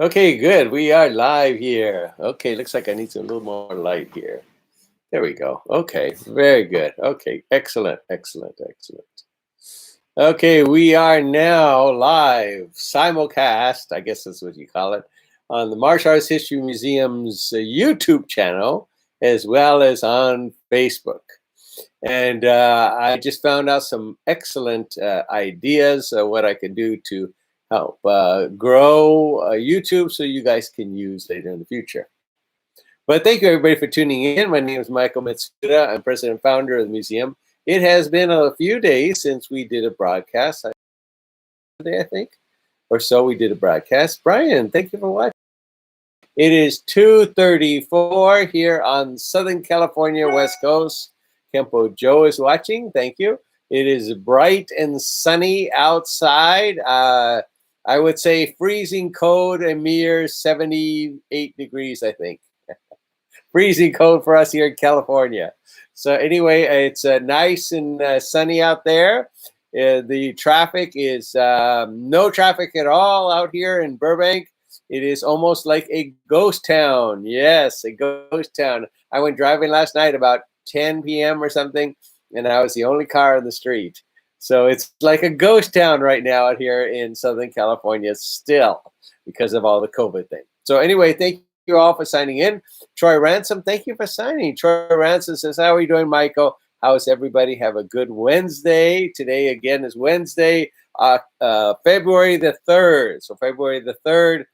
Okay, good. We are live here. Okay, looks like I need a little more light here. There we go. Okay, very good. Okay, excellent, excellent, excellent. Okay, we are now live, simulcast, I guess that's what you call it, on the Martial Arts History Museum's YouTube channel, as well as on Facebook. And I just found out some excellent ideas of what I can do to help grow YouTube so you guys can use later in the future. But thank you everybody for tuning in. My name is Michael Mitsuda. I'm president and founder of the museum. It has been a few days since we did a broadcast. Today, I think, or so we did a broadcast. Brian, thank you for watching. It is 2:34 here on Southern California, West Coast. Kempo Joe is watching. Thank you. It is bright and sunny outside. I would say freezing cold, a mere 78 degrees, I think. Freezing cold for us here in California. So anyway, it's nice and sunny out there. The traffic is no traffic at all out here in Burbank. It is almost like a ghost town. Yes, a ghost town. I went driving last night about 10 p.m. or something, and I was the only car on the street. So it's like a ghost town right now out here in Southern California still because of all the COVID thing. So anyway, thank you all for signing in. Troy Ransom, thank you for signing. Troy Ransom says, how are you doing, Michael? How's everybody? Have a good Wednesday. Today, again, is Wednesday, February the 3rd. So February the 3rd,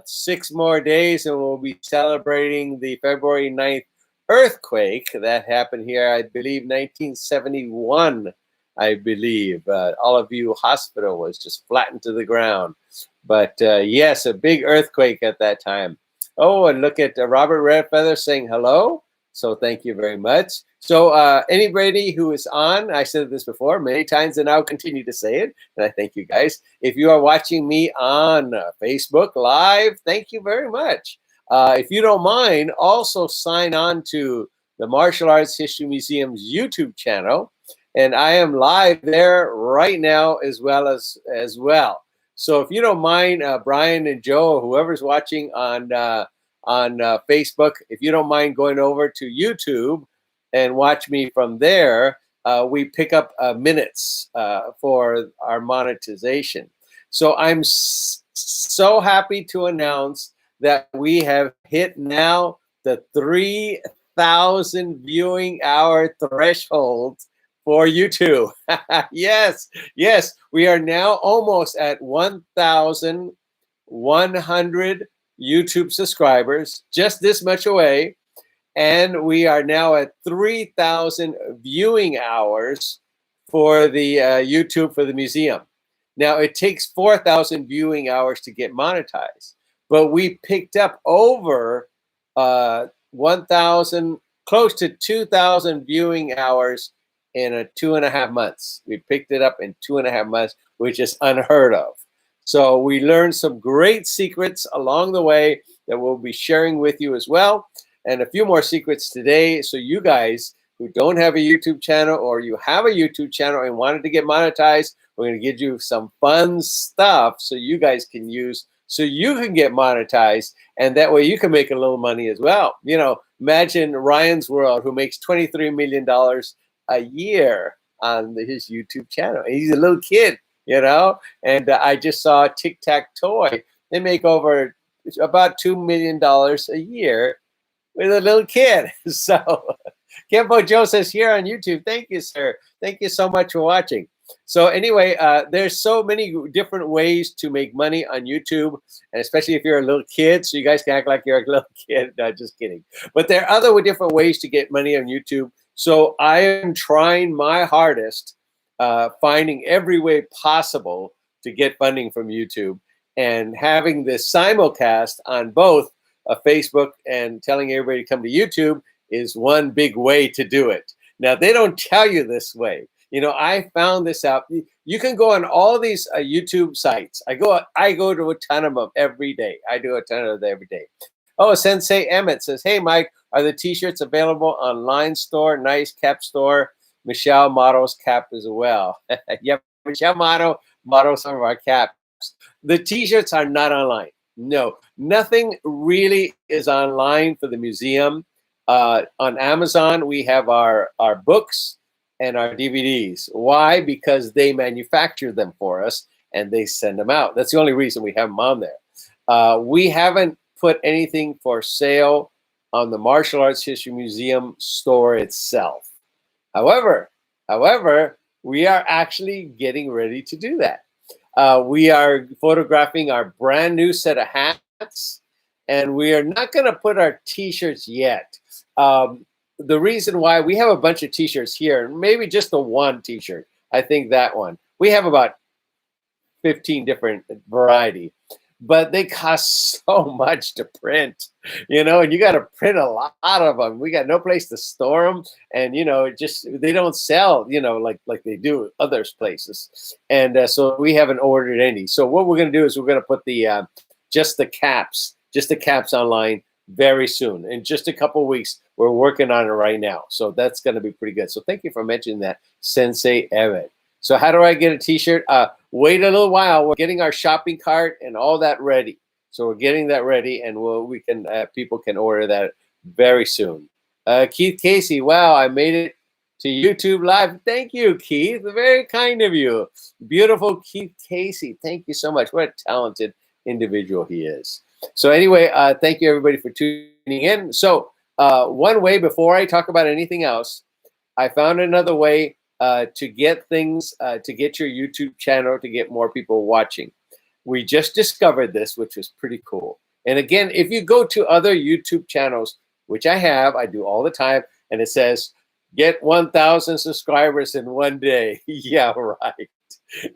6 more days, and we'll be celebrating the February 9th earthquake that happened here, I believe, 1971. I believe All-of-You Hospital was just flattened to the ground. But yes, a big earthquake at that time. Oh, and look at Robert Redfeather saying hello. So thank you very much. So anybody who is on, I said this before many times, and I'll continue to say it, and I thank you guys. If you are watching me on Facebook Live, thank you very much. If you don't mind, also sign on to the Martial Arts History Museum's YouTube channel. And I am live there right now as well. So if you don't mind, Brian and Joe, or whoever's watching on Facebook, if you don't mind going over to YouTube and watch me from there, we pick up minutes for our monetization. So I'm so happy to announce that we have hit now the 3,000 viewing hour threshold for YouTube. Yes, we are now almost at 1,100 YouTube subscribers, just this much away. And we are now at 3,000 viewing hours for the YouTube for the museum. Now, it takes 4,000 viewing hours to get monetized, but we picked up over 1,000, close to 2,000 viewing hours in 2.5 months. We picked it up in 2.5 months, which is unheard of. So we learned some great secrets along the way that we'll be sharing with you as well. And a few more secrets today. So you guys who don't have a YouTube channel, or you have a YouTube channel and wanted to get monetized, we're going to give you some fun stuff so you guys can use, so you can get monetized. And that way you can make a little money as well. You know, imagine Ryan's World, who makes $23 million a year on his YouTube channel. He's a little kid, you know, and I just saw Tic Tac Toy. They make over about $2 million a year with a little kid. So Kempo Joe says here on YouTube, thank you, sir. Thank you so much for watching. So anyway, there's so many different ways to make money on YouTube, and especially if you're a little kid, so you guys can act like you're a little kid. No, just kidding. But there are other different ways to get money on YouTube. So I am trying my hardest, finding every way possible to get funding from YouTube, and having this simulcast on both Facebook and telling everybody to come to YouTube is one big way to do it. Now, they don't tell you this way. You know, I found this out. You can go on all these YouTube sites. I go to a ton of them every day. I do a ton of them every day. Oh, Sensei Emmett says, hey, Mike, are the T-shirts available online store? Nice cap store. Michelle models cap as well. Yep, Michelle models some of our caps. The T-shirts are not online. No, nothing really is online for the museum. On Amazon, we have our books and our DVDs. Why? Because they manufacture them for us and they send them out. That's the only reason we have them on there. We haven't put anything for sale on the Martial Arts History Museum store itself. However, we are actually getting ready to do that. We are photographing our brand new set of hats, and we are not going to put our T-shirts yet. The reason why, we have a bunch of T-shirts here, maybe just the one T-shirt. I think that one. We have about 15 different variety, but they cost so much to print, and you got to print a lot of them. We got no place to store them, and they don't sell, like they do other places, and so we haven't ordered any. So what we're going to do is we're going to put the just the caps online very soon. In just a couple of weeks, we're working on it right now, so that's going to be pretty good. So thank you for mentioning that, Sensei Evan. So how do I get a T-shirt? Wait a little while. We're getting our shopping cart and all that ready. So we're getting that ready, and people can order that very soon. Keith Casey, wow, I made it to YouTube Live. Thank you, Keith. Very kind of you. Beautiful Keith Casey. Thank you so much. What a talented individual he is. So anyway, thank you everybody for tuning in. So one way, before I talk about anything else, I found another way to get things, to get your YouTube channel, to get more people watching. We just discovered this, which was pretty cool. And again, if you go to other YouTube channels, which I do all the time, and it says, get 1,000 subscribers in one day. Yeah, right.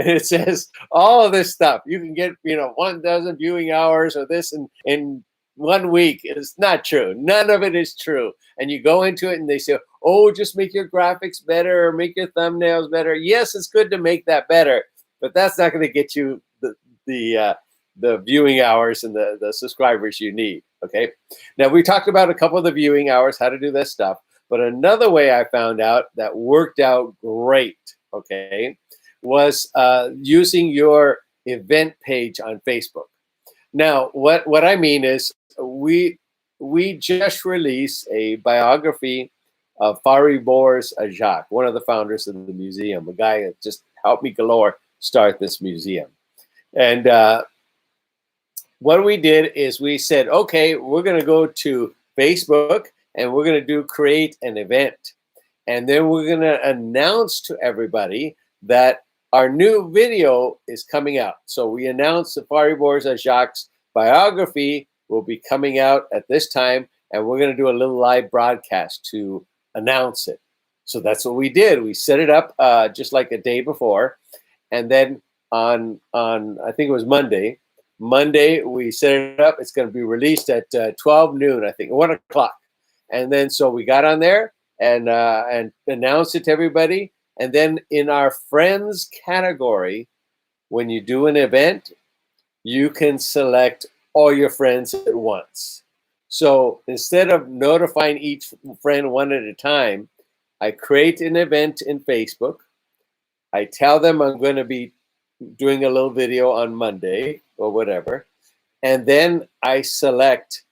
And it says all of this stuff. You can get, 1,000 viewing hours or this in 1 week. It's not true. None of it is true. And you go into it and they say, oh, just make your graphics better or make your thumbnails better. Yes, it's good to make that better, but that's not going to get you the viewing hours and the subscribers you need. Okay. Now we talked about a couple of the viewing hours, how to do this stuff, but another way I found out that worked out great, okay, was using your event page on Facebook. Now, what I mean is we just released a biography of Fariborz Ajak, one of the founders of the museum, a guy that just helped me galore start this museum. And what we did is we said, okay, we're going to go to Facebook and we're going to create an event. And then we're going to announce to everybody that our new video is coming out. So we announced the Fariborz Ajak's biography will be coming out at this time, and we're going to do a little live broadcast to announce it. So that's what we did. We set it up just like a day before, and then on I think it was Monday we set it up. It's going to be released at 12 noon, I think, 1 o'clock. And then so we got on there and announced it to everybody. And then in our friends category, when you do an event, you can select all your friends at once. So instead of notifying each friend one at a time, I create an event in Facebook. I tell them I'm going to be doing a little video on Monday or whatever. And then I select,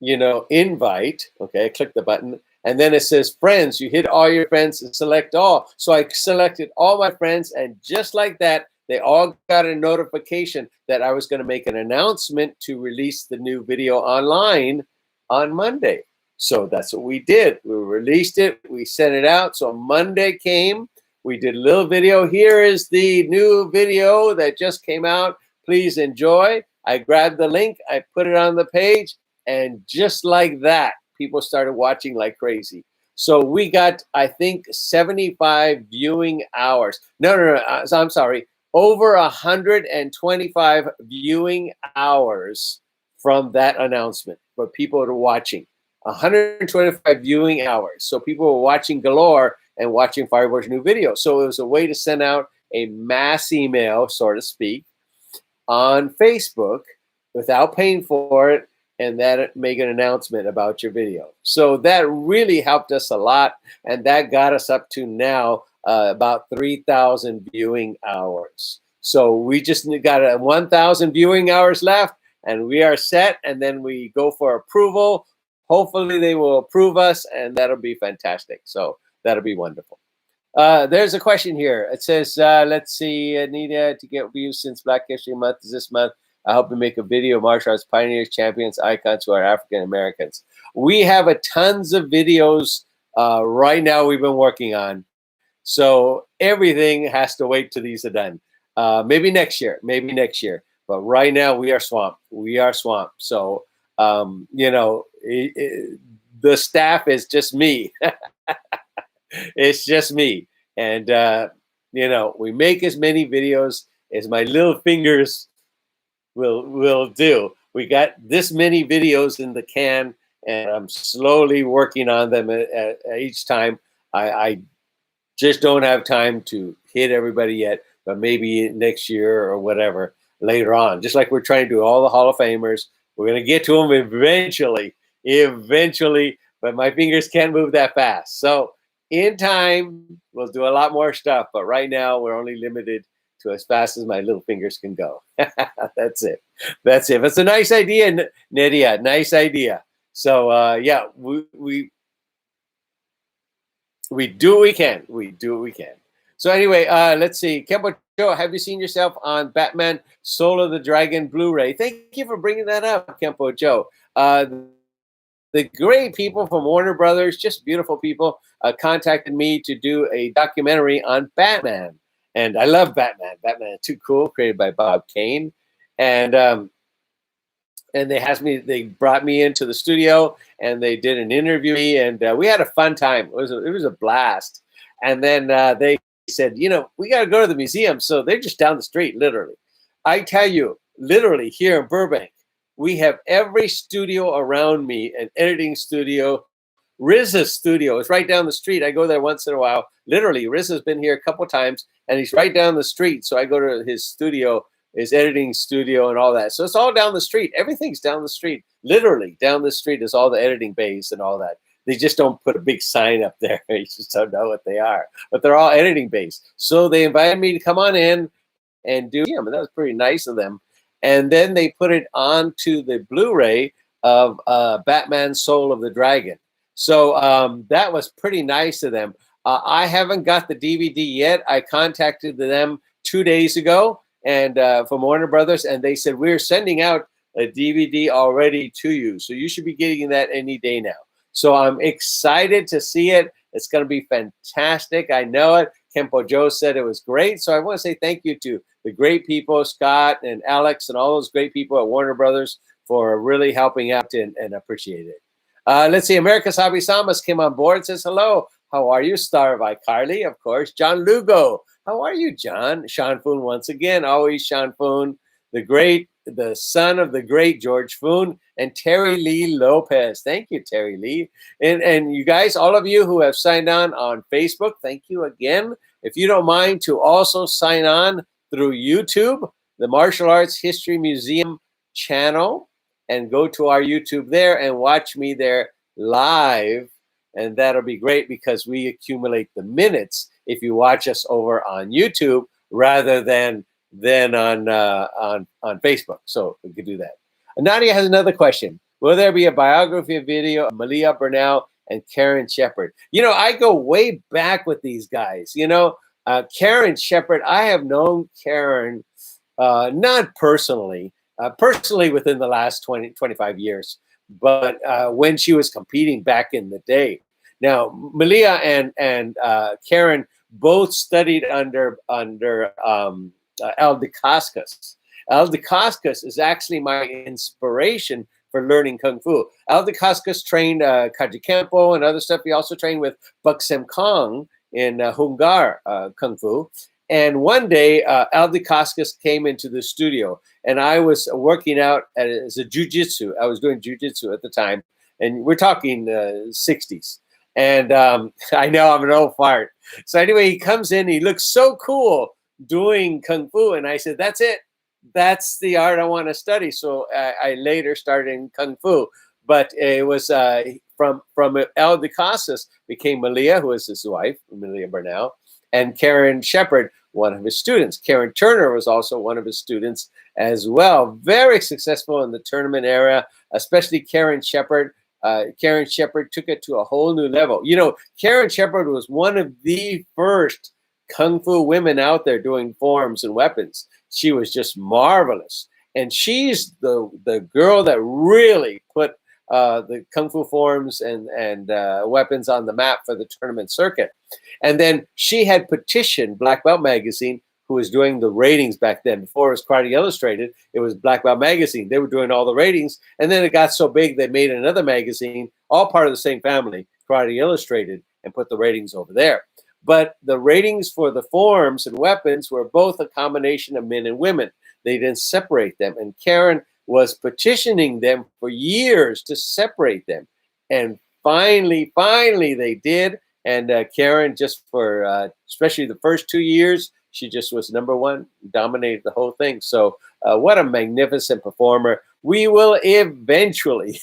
invite. Okay, I click the button. And then it says friends. You hit all your friends and select all. So I selected all my friends. And just like that, they all got a notification that I was going to make an announcement to release the new video online on Monday. So that's what we did. We released it. We sent it out. So Monday came. We did a little video. Here is the new video that just came out. Please enjoy. I grabbed the link. I put it on the page. And just like that, people started watching like crazy. So we got, I think, 75 viewing hours. No, I'm sorry. Over 125 viewing hours from that announcement for people that are watching. 125 viewing hours. So people were watching galore and watching Fariborz's new video. So it was a way to send out a mass email, so to speak, on Facebook without paying for it, and that make an announcement about your video. So that really helped us a lot, and that got us up to now about 3,000 viewing hours. So we just got 1,000 viewing hours left, and we are set. And then we go for approval. Hopefully they will approve us, and that'll be fantastic. So that'll be wonderful. There's a question here. It says, let's see, Anita, to get views since Black History Month is this month. I hope to make a video of martial arts pioneers, champions, icons who are African Americans. We have tons of videos right now we've been working on. So everything has to wait till these are done. Maybe next year. But right now we are swamped. So, the staff is just me. It's just me. And, we make as many videos as my little fingers will do. We got this many videos in the can, and I'm slowly working on them each time. I just don't have time to hit everybody yet, but maybe next year or whatever later on. Just like we're trying to do all the Hall of Famers. We're going to get to them eventually, but my fingers can't move that fast. So in time, we'll do a lot more stuff, but right now we're only limited to as fast as my little fingers can go. That's it. It's a nice idea, Nydia. Nice idea. So we do what we can. So anyway, let's see. Kempo Joe, have you seen yourself on Batman Soul of the Dragon Blu-ray? Thank you for bringing that up, Kempo Joe. The great people from Warner Brothers, just beautiful people, contacted me to do a documentary on Batman. And I love Batman. Batman is too cool, created by Bob Kane. And they brought me into the studio and they did an interview with me, and we had a fun time. It was a blast. And then they said, we got to go to the museum. So they're just down the street, literally. I tell you, literally here in Burbank, we have every studio around me, an editing studio. RZA's studio is right down the street. I go there once in a while. Literally, RZA's been here a couple times, and he's right down the street. So I go to his studio, his editing studio, and all that. So it's all down the street. Everything's down the street. Literally, down the street is all the editing bays and all that. They just don't put a big sign up there. You just don't know what they are. But they're all editing bays. So they invited me to come on in and do them, and that was pretty nice of them. And then they put it onto the Blu-ray of Batman Soul of the Dragon. So that was pretty nice of them. I haven't got the DVD yet. I contacted them 2 days ago and from Warner Brothers, and they said, we're sending out a DVD already to you. So you should be getting that any day now. So I'm excited to see it. It's going to be fantastic. I know it. Kempo Joe said it was great. So I want to say thank you to the great people, Scott and Alex and all those great people at Warner Brothers for really helping out and appreciate it. Let's see. America's Hobby Samas came on board, says hello. How are you? Star by Carly, of course. John Lugo. How are you, John? Sean Foon once again. Always Sean Foon. The son of the great George Foon, and Terry Lee Lopez. Thank you, Terry Lee. And you guys, all of you who have signed on Facebook, thank you again. If you don't mind to also sign on through YouTube, the Martial Arts History Museum channel, and go to our YouTube there and watch me there live. And that'll be great because we accumulate the minutes if you watch us over on YouTube rather than on Facebook. So we could do that. Nadia has another question. Will there be a biography video of Malia Burnell and Karen Shepard? I go way back with these guys. Karen Shepard, I have known Karen not personally within the last 25 years, but when she was competing back in the day. Now, Malia and Karen both studied under Al Dacascos. Al Dacascos is actually my inspiration for learning Kung Fu. Al Dacascos trained Kaji Kempo and other stuff. He also trained with Buk Sem Kong in Hungar Kung Fu. And one day, Al Dacascos came into the studio, and I was working out as a jiu-jitsu. I was doing jiu-jitsu at the time, and we're talking 60s. And I know I'm an old fart. So anyway, he comes in, he looks so cool doing Kung Fu. And I said, that's it. That's the art I want to study. So I later started in Kung Fu. But it was from Al Dacascos became Malia, who was his wife, Malia Burnell. and Karen Shepard, one of his students. Karen Turner was also one of his students as well. Very successful in the tournament era, especially Karen Shepard. Karen Shepard took it to a whole new level. You know, Karen Shepard was one of the first Kung Fu women out there doing forms and weapons. She was just marvelous. And she's the girl that really put the Kung Fu forms and weapons on the map for the tournament circuit. And then she had petitioned Black Belt Magazine, who was doing the ratings back then. Before it was Karate Illustrated, it was Black Belt Magazine. They were doing all the ratings. And then it got so big, they made another magazine, all part of the same family, Karate Illustrated, and put the ratings over there. But the ratings for the forms and weapons were both a combination of men and women. They didn't separate them. And Karen was petitioning them for years to separate them. And finally they did. And Karen, just for especially the first 2 years, she just was number one, dominated the whole thing. So what a magnificent performer. We will eventually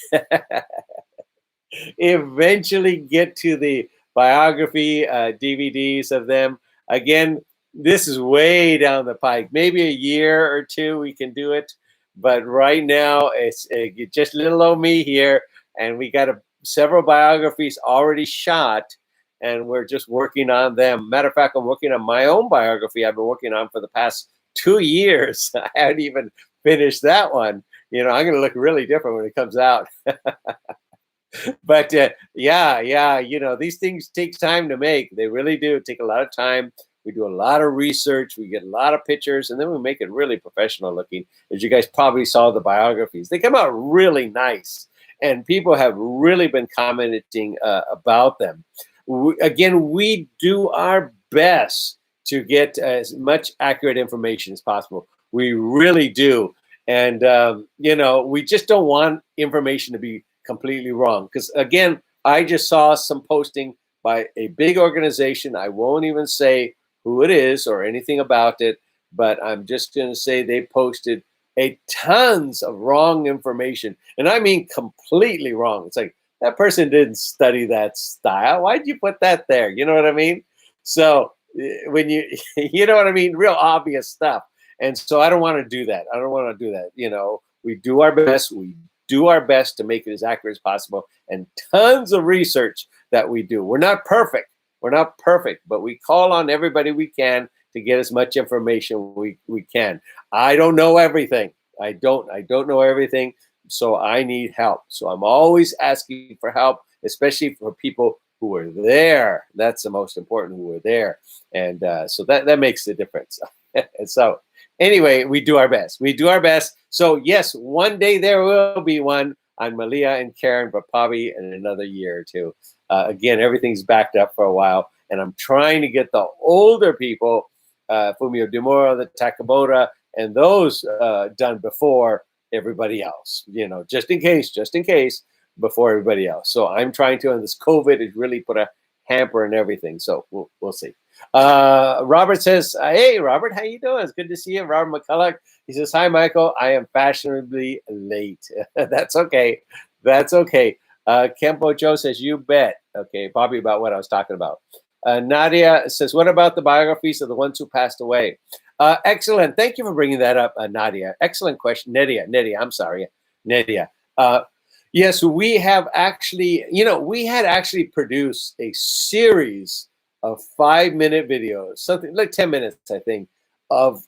get to the biography DVDs of them. Again, this is way down the pike. Maybe a year or two we can do it. But right now, it's just little old me here. And we got several biographies already shot. And we're just working on them. Matter of fact, I'm working on my own biography I've been working on for the past 2 years. I haven't even finished that one. You know, I'm going to look really different when it comes out. But yeah, you know, these things take time to make. They really do take a lot of time. We do a lot of research. We get a lot of pictures, and then we make it really professional looking. As you guys probably saw the biographies, they come out really nice, and people have really been commenting about them. Again, we do our best to get as much accurate information as possible. We really do. And, you know, we just don't want information to be completely wrong. Because, again, I just saw some posting by a big organization. I won't even say who it is or anything about it, but I'm just going to say they posted tons of wrong information. And I mean completely wrong. It's like, that person didn't study that style. Why'd you put that there? You know what I mean? So when you know what I mean? Real obvious stuff. And so I don't want to do that. I don't want to do that. You know, we do our best. We do our best to make it as accurate as possible. And tons of research that we do. We're not perfect. We're not perfect, but we call on everybody we can to get as much information we can. I don't know everything. I don't know everything. So I need help. So I'm always asking for help, especially for people who are there. That's the most important, who are there. And so that makes the difference. And so anyway, we do our best. We do our best. So yes, one day there will be one on Malia and Karen, but probably in another year or two. Again, everything's backed up for a while. And I'm trying to get the older people, Fumio Demura, the Takabota, and those done before everybody else, you know, just in case before everybody else. So I'm trying to, and this COVID has really put a hamper in everything. So we'll see. Robert says, hey, Robert, how you doing? It's good to see you. Robert McCulloch. He says, hi, Michael. I am fashionably late. That's okay. That's okay. Kempo Joe says, you bet. Okay, probably about what I was talking about. Nadia says, what about the biographies of the ones who passed away? Excellent. Thank you for bringing that up, Nadia. Excellent question. Nadia, I'm sorry. Nadia. Yes, we have actually, you know, we had actually produced a series of 5-minute videos, something like 10 minutes, I think, of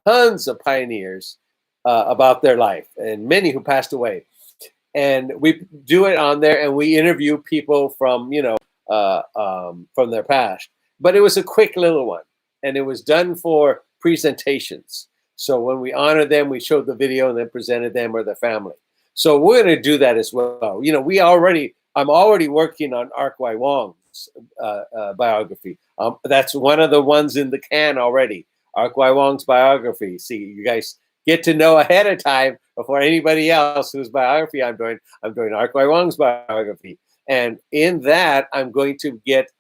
tons of pioneers about their life and many who passed away. And we do it on there and we interview people from, you know, from their past. But it was a quick little one and it was done for presentations. So when we honored them, we showed the video and then presented them or their family. So we're going to do that as well. You know, I'm already working on Ark Wai Wong's biography. That's one of the ones in the can already. Ark Wai Wong's biography. See, you guys get to know ahead of time before anybody else whose biography I'm doing. I'm doing Ark Wai Wong's biography. And in that, I'm going to get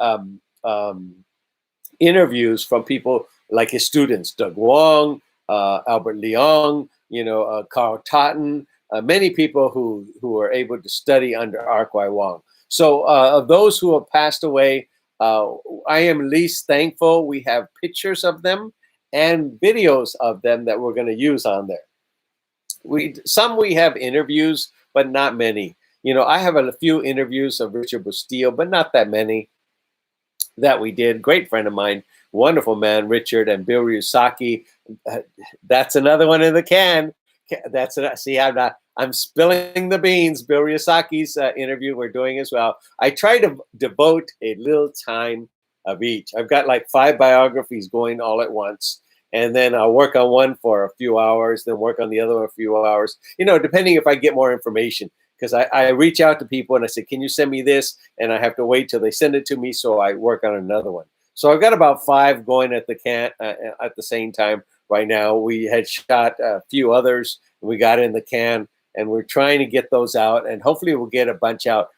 interviews from people like his students, Doug Wong, Albert Leong, you know, Carl Totten, many people who are able to study under Ark Wai Wong. So of those who have passed away, I am least thankful we have pictures of them and videos of them that we're going to use on there. We have interviews, but not many. I have a few interviews of Richard Bustillo, but not that many that we did. Great friend of mine, wonderful man, Richard, and Bill Ryusaki. That's another one in the can. See, I'm spilling the beans. Bill Ryosaki's interview we're doing as well. I try to devote a little time of each. I've got like 5 biographies going all at once. And then I'll work on one for a few hours, then work on the other one a few hours, depending if I get more information. Because I reach out to people and I say, can you send me this? And I have to wait till they send it to me. So I work on another one. So I've got about 5 going at the same time right now. We had shot a few others. We got in the can and we're trying to get those out. And hopefully we'll get a bunch out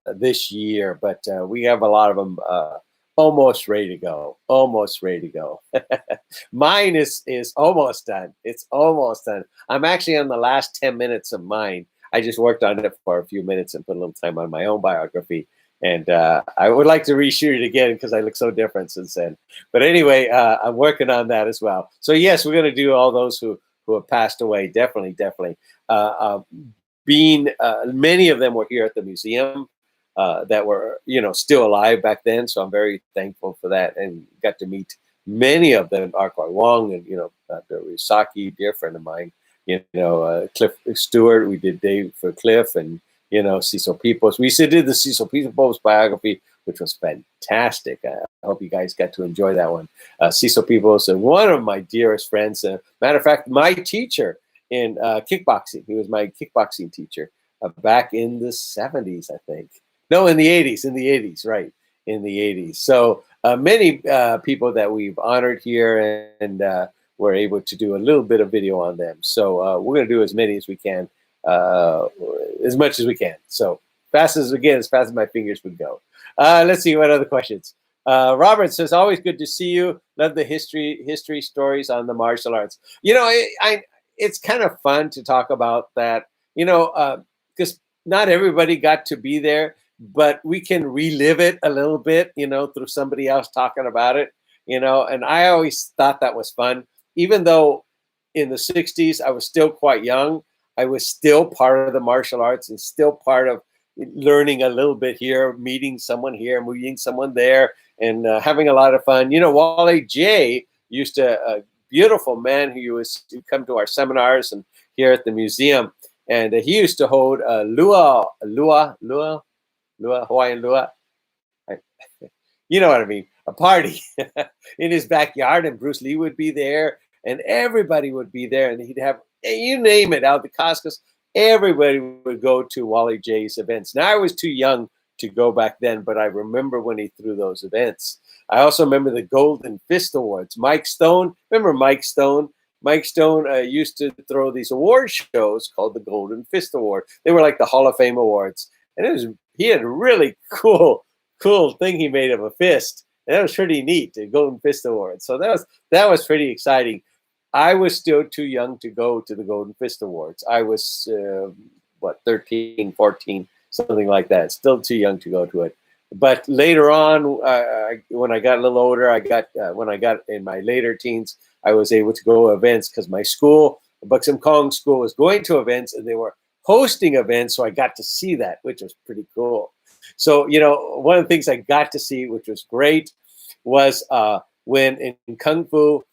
this year. But we have a lot of them almost ready to go. Almost ready to go. Mine is almost done. It's almost done. I'm actually on the last 10 minutes of mine. I just worked on it for a few minutes and put a little time on my own biography. And I would like to reshoot it again because I look so different since then. But anyway, I'm working on that as well. So yes, we're going to do all those who have passed away. Definitely. Many of them were here at the museum that were, still alive back then. So I'm very thankful for that and got to meet many of them. Arkwai Wong and, Bill Ryusaki, dear friend of mine. Cliff Stewart, we did Dave for Cliff, and Cecil Peoples. We did the Cecil Peoples biography, which was fantastic. I hope you guys got to enjoy that one. Cecil Peoples, and one of my dearest friends. Matter of fact, my teacher in kickboxing. He was my kickboxing teacher back in the 70s, I think. No, in the 80s. In the 80s, right? In the 80s. So many people that we've honored here, and we're able to do a little bit of video on them. So we're going to do as many as we can, as much as we can. So fast as my fingers would go. Let's see what other questions. Robert says, always good to see you. Love the history stories on the martial arts. It's kind of fun to talk about that, because not everybody got to be there, but we can relive it a little bit, through somebody else talking about it, and I always thought that was fun. Even though in the 60s, I was still quite young, I was still part of the martial arts and still part of learning a little bit here, meeting someone here, meeting someone there, and having a lot of fun. Wally J used to, a beautiful man who come to our seminars and here at the museum, and he used to hold Hawaiian Lua. You know what I mean? A party in his backyard, and Bruce Lee would be there, and everybody would be there, and he'd have, you name it, out the Costco's, everybody would go to Wally J's events. Now, I was too young to go back then, but I remember when he threw those events. I also remember the Golden Fist Awards. Mike Stone, remember Mike Stone? Mike Stone used to throw these award shows called the Golden Fist Award. They were like the Hall of Fame awards, and he had a really cool thing he made of a fist. And that was pretty neat, the Golden Fist Award. So that was pretty exciting. I was still too young to go to the Golden Fist Awards. I was 13, 14, something like that. Still too young to go to it. But later on, when I got a little older, when I got in my later teens, I was able to go to events because my school, Buxom Kong School, was going to events and they were hosting events. So I got to see that, which was pretty cool. So, one of the things I got to see, which was great, was when in Kung Fu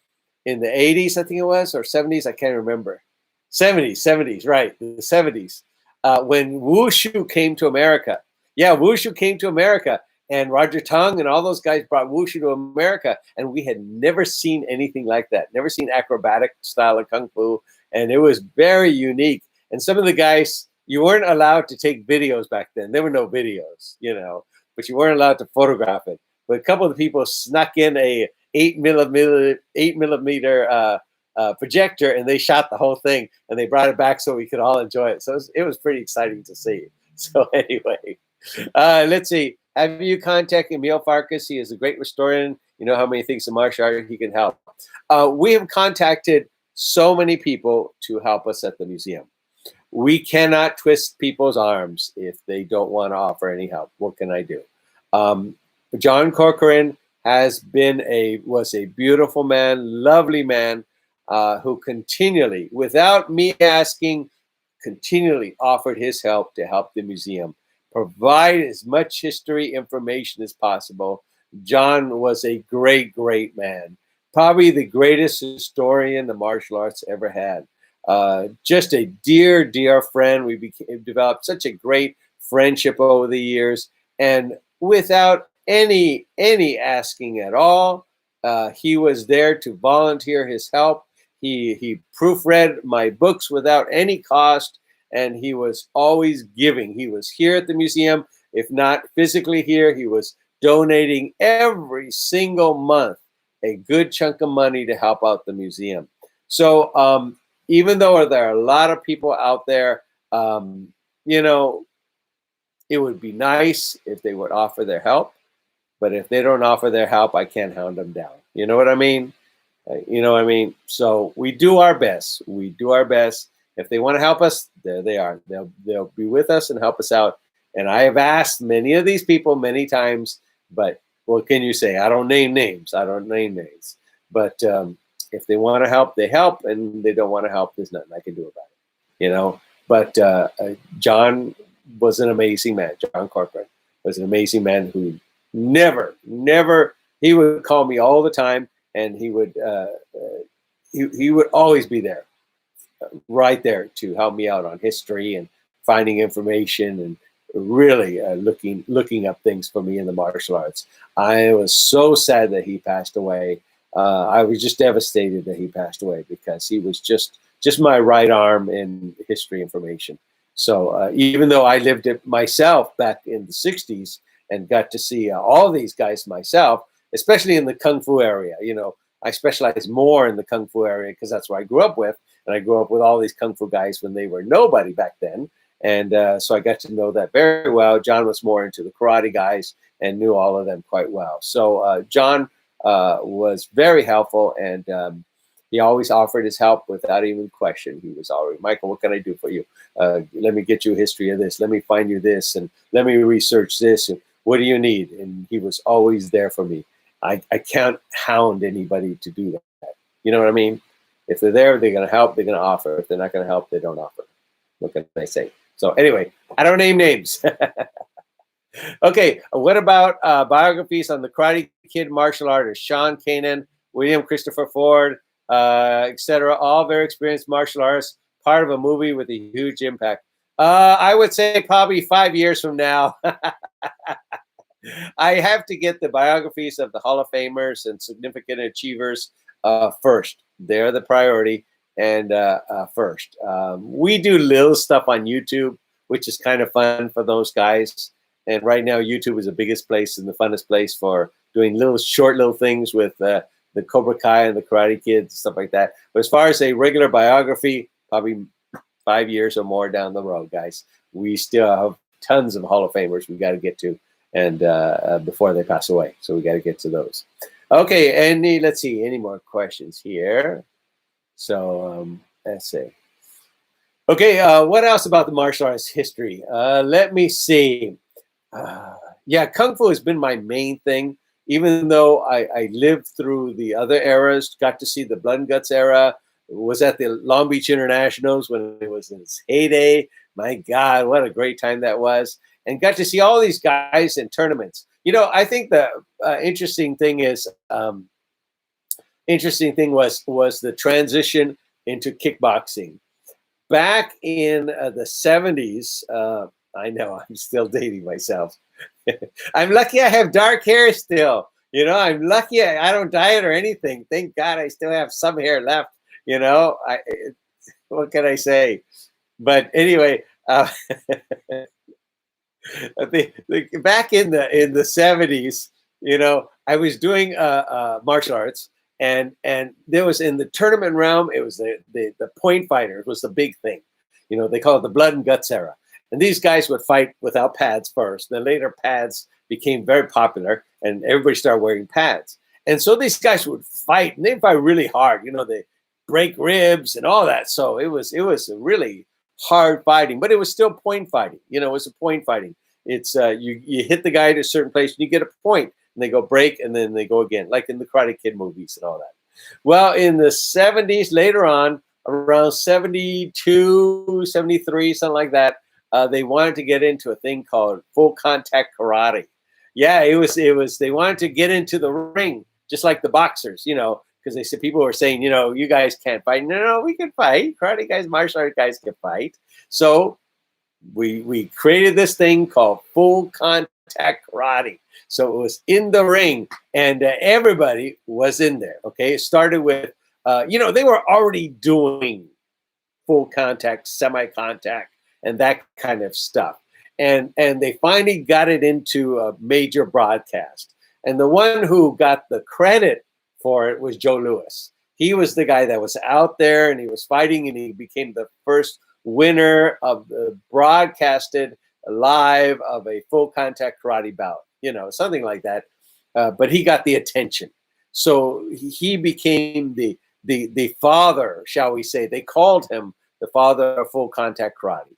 in the 80s, I think it was, or 70s, I can't remember. 70s, right, the 70s, when Wushu came to America. Yeah, Wushu came to America, and Roger Tong and all those guys brought Wushu to America, and we had never seen anything like that, never seen acrobatic style of Kung Fu, and it was very unique. And some of the guys, you weren't allowed to take videos back then. There were no videos, but you weren't allowed to photograph it. But a couple of the people snuck in a 8mm projector, and they shot the whole thing, and they brought it back so we could all enjoy it. So it was pretty exciting to see. So anyway, let's see. Have you contacted Emil Farkas? He is a great historian. You know how many things in martial art he can help. We have contacted so many people to help us at the museum. We cannot twist people's arms if they don't want to offer any help. What can I do? John Corcoran was a beautiful man, lovely man, who continually, without me asking, continually offered his help to help the museum provide as much history information as possible. John was a great, great man, probably the greatest historian the martial arts ever had. Just a dear, dear friend. We developed such a great friendship over the years, and without any asking at all, he was there to volunteer his help. He proofread my books without any cost, and he was always giving. He was here at the museum, if not physically here, he was donating every single month a good chunk of money to help out the museum. So even though there are a lot of people out there, you know, it would be nice if they would offer their help. But if they don't offer their help, I can't hound them down. You know what I mean? You know what I mean? So we do our best. We do our best. If they want to help us, there they are. They'll be with us and help us out. And I have asked many of these people many times, but what can you say? I don't name names. I don't name names. But if they want to help, they help, and they don't want to help, there's nothing I can do about it. You know. But John was an amazing man. John Corcoran was an amazing man who never, he would call me all the time, and he would always be there, right there to help me out on history and finding information and really looking up things for me in the martial arts. I was so sad that he passed away. I was just devastated that he passed away because he was just my right arm in history information. So even though I lived it myself back in the 60s and got to see all these guys myself, especially in the Kung Fu area, you know, I specialize more in the Kung Fu area because that's where I grew up with. And I grew up with all these Kung Fu guys when they were nobody back then. And so I got to know that very well. John was more into the karate guys and knew all of them quite well. So John was very helpful, and he always offered his help without even question. He was always, Michael, what can I do for you? Let me get you a history of this. Let me find you this, and let me research this. And what do you need? And he was always there for me. I can't hound anybody to do that. You know what I mean? If they're there, they're going to help. They're going to offer. If they're not going to help, they don't offer. What can I say? So anyway, I don't name names. Okay, what about biographies on the Karate Kid martial artists? Sean Kanan, William Christopher Ford, etc. All very experienced martial artists, part of a movie with a huge impact. I would say probably 5 years from now. I have to get the biographies of the Hall of Famers and significant achievers first. They're the priority, and first. We do little stuff on YouTube, which is kind of fun for those guys. And right now, YouTube is the biggest place and the funnest place for doing short little things with the Cobra Kai and the Karate Kids, stuff like that. But as far as a regular biography, probably 5 years or more down the road, guys. We still have tons of Hall of Famers we got to get to, and before they pass away. So we got to get to those. Okay, let's see, any more questions here? So let's see. Okay, what else about the martial arts history? Let me see. Yeah, Kung Fu has been my main thing, even though I lived through the other eras, got to see the Blood and Guts era, was at the Long Beach Internationals when it was in its heyday. My God, what a great time that was. And got to see all these guys in tournaments. You know, I think the interesting thing was the transition into kickboxing. Back in the 70s, I know I'm still dating myself. I'm lucky I have dark hair still. You know, I'm lucky I don't dye it or anything. Thank God I still have some hair left. You know, what can I say? But anyway, back in the 70s, you know, I was doing martial arts, and there was in the tournament realm, it was the point fighter was the big thing. You know, they call it the Blood and Guts era. And these guys would fight without pads first. Then later pads became very popular, and everybody started wearing pads. And so these guys would fight, and they'd fight really hard. You know, they break ribs and all that. So it was a really hard fighting, but it was still point fighting. You know, it was a point fighting. It's you hit the guy at a certain place and you get a point. and they go break, and then they go again, like in the Karate Kid movies and all that. Well, in the 70s, later on, around 72, 73, something like that, they wanted to get into a thing called full contact karate. Yeah, it was, they wanted to get into the ring, just like the boxers, because they said, people were saying, you guys can't fight. No, we can fight. Karate guys, martial art guys can fight. So we created this thing called full contact karate. So it was in the ring, and everybody was in there. Okay, it started with, they were already doing full contact, semi-contact, and that kind of stuff. And they finally got it into a major broadcast. And the one who got the credit for it was Joe Louis. He was the guy that was out there, and he was fighting, and he became the first winner of the broadcasted live of a full contact karate bout, something like that. But he got the attention. So he became the father, shall we say. They called him the father of full contact karate.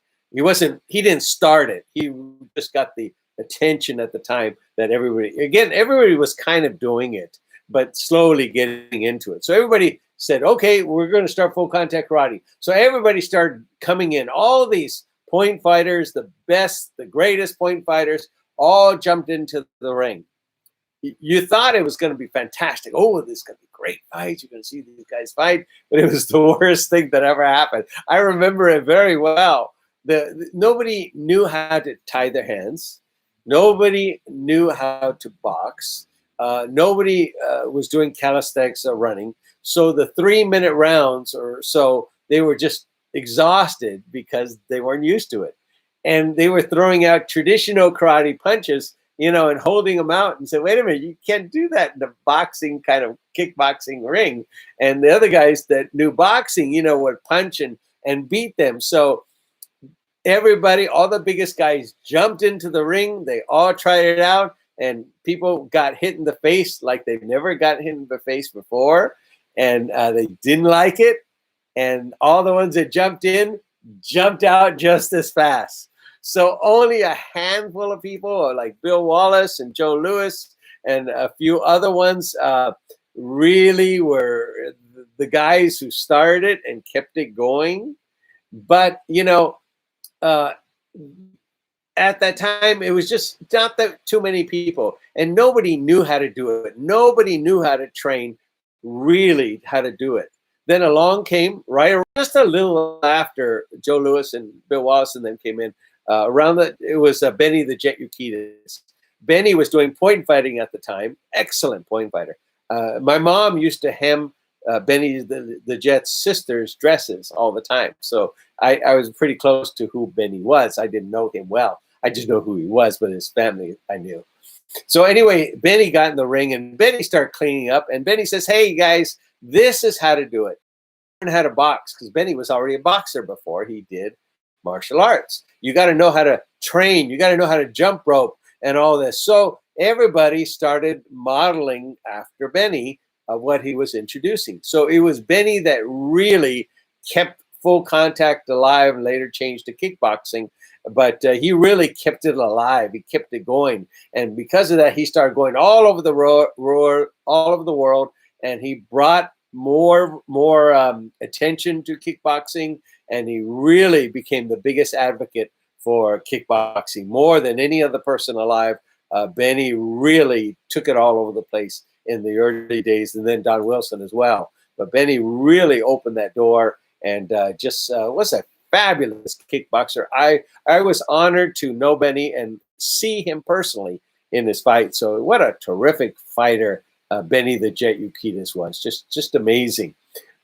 He didn't start it. He just got the attention at the time that everybody was kind of doing it, but slowly getting into it. So everybody said, okay, we're going to start full contact karate. So everybody started coming in. All these point fighters, the best, the greatest point fighters, all jumped into the ring. You thought it was going to be fantastic. Oh, this is going to be great fights. You're going to see these guys fight. But it was the worst thing that ever happened. I remember it very well. Nobody knew how to tie their hands. Nobody knew how to box. Nobody was doing calisthenics or running. So the 3-minute rounds or so, they were just exhausted because they weren't used to it. And they were throwing out traditional karate punches, and holding them out and said, wait a minute, you can't do that in the boxing kind of kickboxing ring. And the other guys that knew boxing, would punch and beat them. So everybody, all the biggest guys jumped into the ring. They all tried it out, and people got hit in the face like they've never gotten hit in the face before. And they didn't like it. And all the ones that jumped out just as fast. So only a handful of people, like Bill Wallace and Joe Louis and a few other ones, really were the guys who started it and kept it going. But, at that time, it was just not that too many people, and nobody knew how to do it. Nobody knew how to train, really how to do it. Then along came, just a little after Joe Louis and Bill Wallace and them came in, it was Benny the Jet Urquidez. Benny was doing point fighting at the time. Excellent point fighter. My mom used to hem Benny the Jet's sister's dresses all the time. So I was pretty close to who Benny was. I didn't know him well. I just know who he was, but his family I knew. So anyway, Benny got in the ring, and Benny started cleaning up. And Benny says, hey, guys, this is how to do it. Learn how to box, because Benny was already a boxer before he did martial arts. You got to know how to train. You got to know how to jump rope and all this. So everybody started modeling after Benny what he was introducing. So it was Benny that really kept full contact alive, and later changed to kickboxing. But he really kept it alive. He kept it going. And because of that, he started going all over the world, and he brought more attention to kickboxing, and he really became the biggest advocate for kickboxing, more than any other person alive. Benny really took it all over the place in the early days, and then Don Wilson as well. But Benny really opened that door, and was a fabulous kickboxer. I was honored to know Benny and see him personally in his fight. So what a terrific fighter Benny the Jet Urquidez was. Just amazing.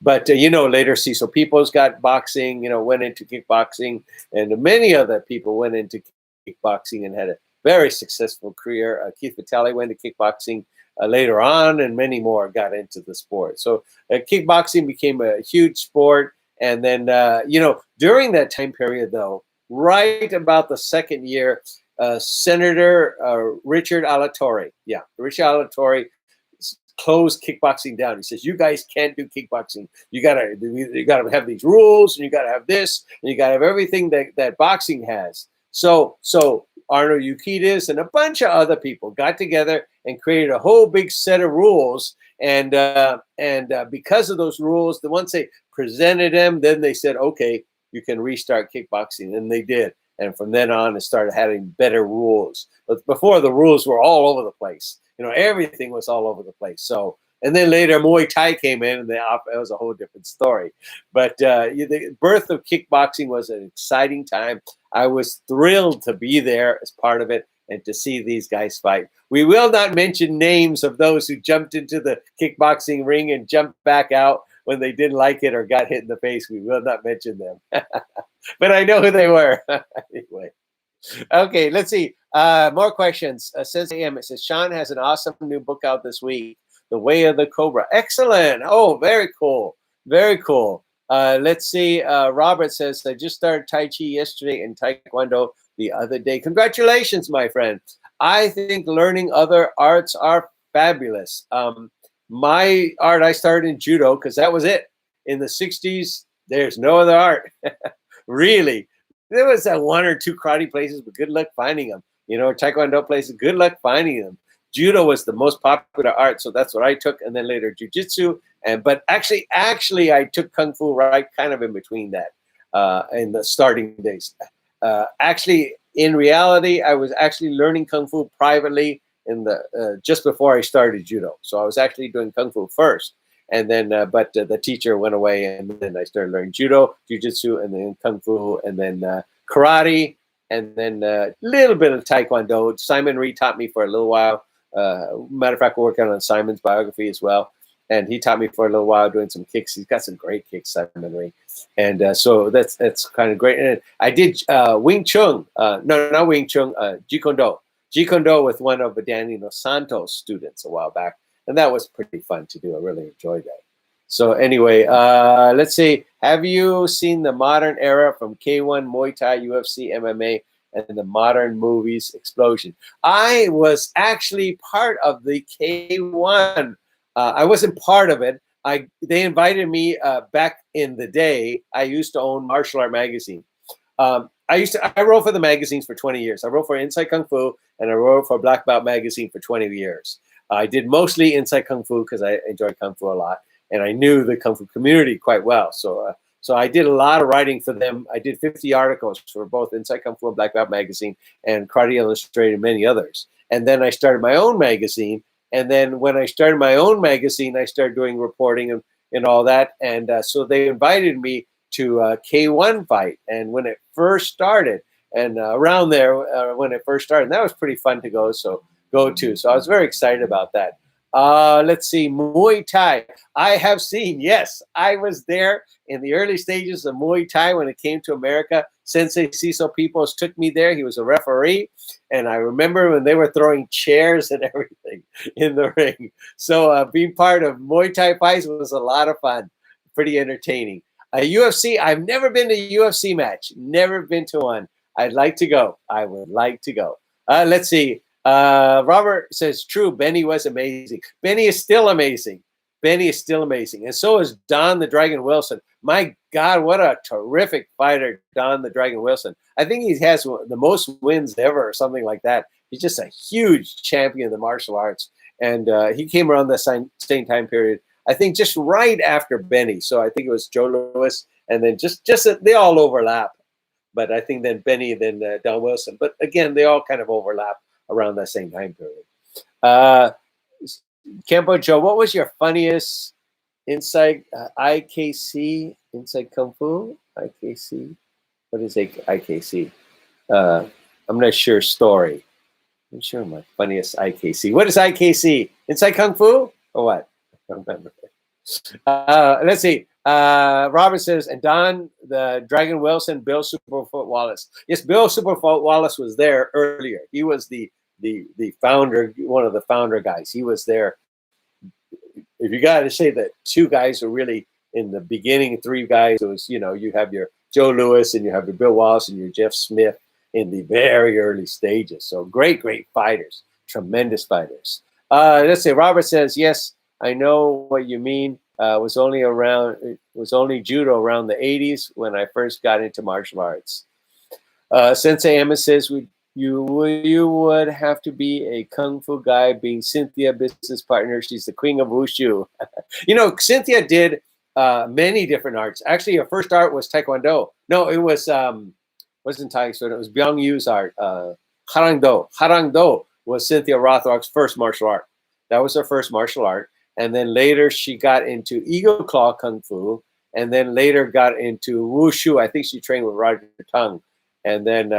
But later Cecil Peoples got boxing, went into kickboxing, and many other people went into kickboxing and had a very successful career. Keith Vitale went to kickboxing later on, and many more got into the sport. So kickboxing became a huge sport. And then, during that time period, though, right about the second year, Senator Richard Alatorre closed kickboxing down. He says, you guys can't do kickboxing. You gotta have these rules, and you gotta have this, and you gotta have everything that boxing has. So Arnold Urquidez and a bunch of other people got together and created a whole big set of rules. And because of those rules, once they presented them, then they said, okay, you can restart kickboxing, and they did. And from then on, it started having better rules. But before, the rules were all over the place. Everything was all over the place. So, and then later Muay Thai came in, and it was a whole different story. But the birth of kickboxing was an exciting time. I was thrilled to be there as part of it and to see these guys fight. We will not mention names of those who jumped into the kickboxing ring and jumped back out when they didn't like it or got hit in the face. We will not mention them. But I know who they were. Anyway. Okay, let's see. More questions. Says AM, it says, Sean has an awesome new book out this week, The Way of the Cobra. Excellent. Oh, very cool. Very cool. Let's see. Robert says, I just started Tai Chi yesterday and Taekwondo the other day. Congratulations, my friend. I think learning other arts are fabulous. My art, I started in Judo because that was it. In the 60s, there's no other art. Really. There was one or two karate places, but good luck finding them. Taekwondo places, good luck finding them. Judo was the most popular art, so that's what I took, and then later jiu-jitsu. But actually, I took kung fu right kind of in between that in the starting days. Actually, in reality, I was actually learning kung fu privately in the just before I started judo. So I was actually doing kung fu first. And then, but the teacher went away, and then I started learning judo, jiu-jitsu, and then kung fu, and then karate, and then a little bit of taekwondo. Simon Rhee taught me for a little while. Matter of fact, we're working on Simon's biography as well, and he taught me for a little while doing some kicks. He's got some great kicks, Simon Rhee, and so that's kind of great. And I did Wing Chun, no, not Wing Chun, Jeet Kune Do with one of Danny Dos Santos' students a while back. And that was pretty fun to do. I really enjoyed that. So anyway, let's see. Have you seen the modern era from K1, Muay Thai, UFC, MMA, and the modern movies explosion? I was actually part of the K1. I wasn't part of it. They invited me back in the day. I used to own Martial Art Magazine. I wrote for the magazines for 20 years. I wrote for Inside Kung Fu, and I wrote for Black Belt Magazine for 20 years. I did mostly Inside Kung Fu because I enjoy Kung Fu a lot, and I knew the Kung Fu community quite well. So I did a lot of writing for them. I did 50 articles for both Inside Kung Fu and Black Belt Magazine and Karate Illustrated and many others. And then I started my own magazine. And then when I started my own magazine, I started doing reporting and all that. And so they invited me to K1 fight. And when it first started, and around there when it first started, and that was pretty fun to go to. So I was very excited about that. Let's see, Muay Thai. I have seen, yes, I was there in the early stages of Muay Thai when it came to America. Sensei Cecil Peoples took me there. He was a referee. And I remember when they were throwing chairs and everything in the ring. So being part of Muay Thai fights was a lot of fun, pretty entertaining. UFC, I've never been to a UFC match. Never been to one. I'd like to go. I would like to go. Let's see. Robert says, true, Benny was amazing. Benny is still amazing. Benny is still amazing. And so is Don the Dragon Wilson. My God, what a terrific fighter, Don the Dragon Wilson. I think he has the most wins ever or something like that. He's just a huge champion of the martial arts. And he came around the same time period, I think just right after Benny. So I think it was Joe Louis, and then just they all overlap. But I think then Benny, then Don Wilson. But again, they all kind of overlap around that same time period. Kempo Joe, what was your funniest inside IKC, inside Kung Fu? IKC? What is IKC? I'm not sure story. I'm sure my funniest IKC. What is IKC? Inside Kung Fu or what? I don't remember. Let's see. Robert says, and Don the Dragon Wilson, Bill Superfoot Wallace. Yes, Bill Superfoot Wallace was there earlier. He was the founder, one of the founder guys. He was there. If you got to say that two guys were really in the beginning, three guys, it was, you have your Joe Louis and you have your Bill Wallace and your Jeff Smith in the very early stages. So great fighters, tremendous fighters. Let's say Robert says, yes, I know what you mean. It was only judo around the 80s when I first got into martial arts. Sensei Emma says, you would have to be a kung fu guy, being Cynthia business partner. She's the queen of wushu. Cynthia did many different arts. Actually, her first art was Taekwondo. No, it wasn't Taekwondo. It was Byung Yu's art. Harangdo. Harangdo was Cynthia Rothrock's first martial art. That was her first martial art. And then later she got into Eagle Claw Kung Fu, and then later got into Wushu. I think she trained with Roger Tung. And then,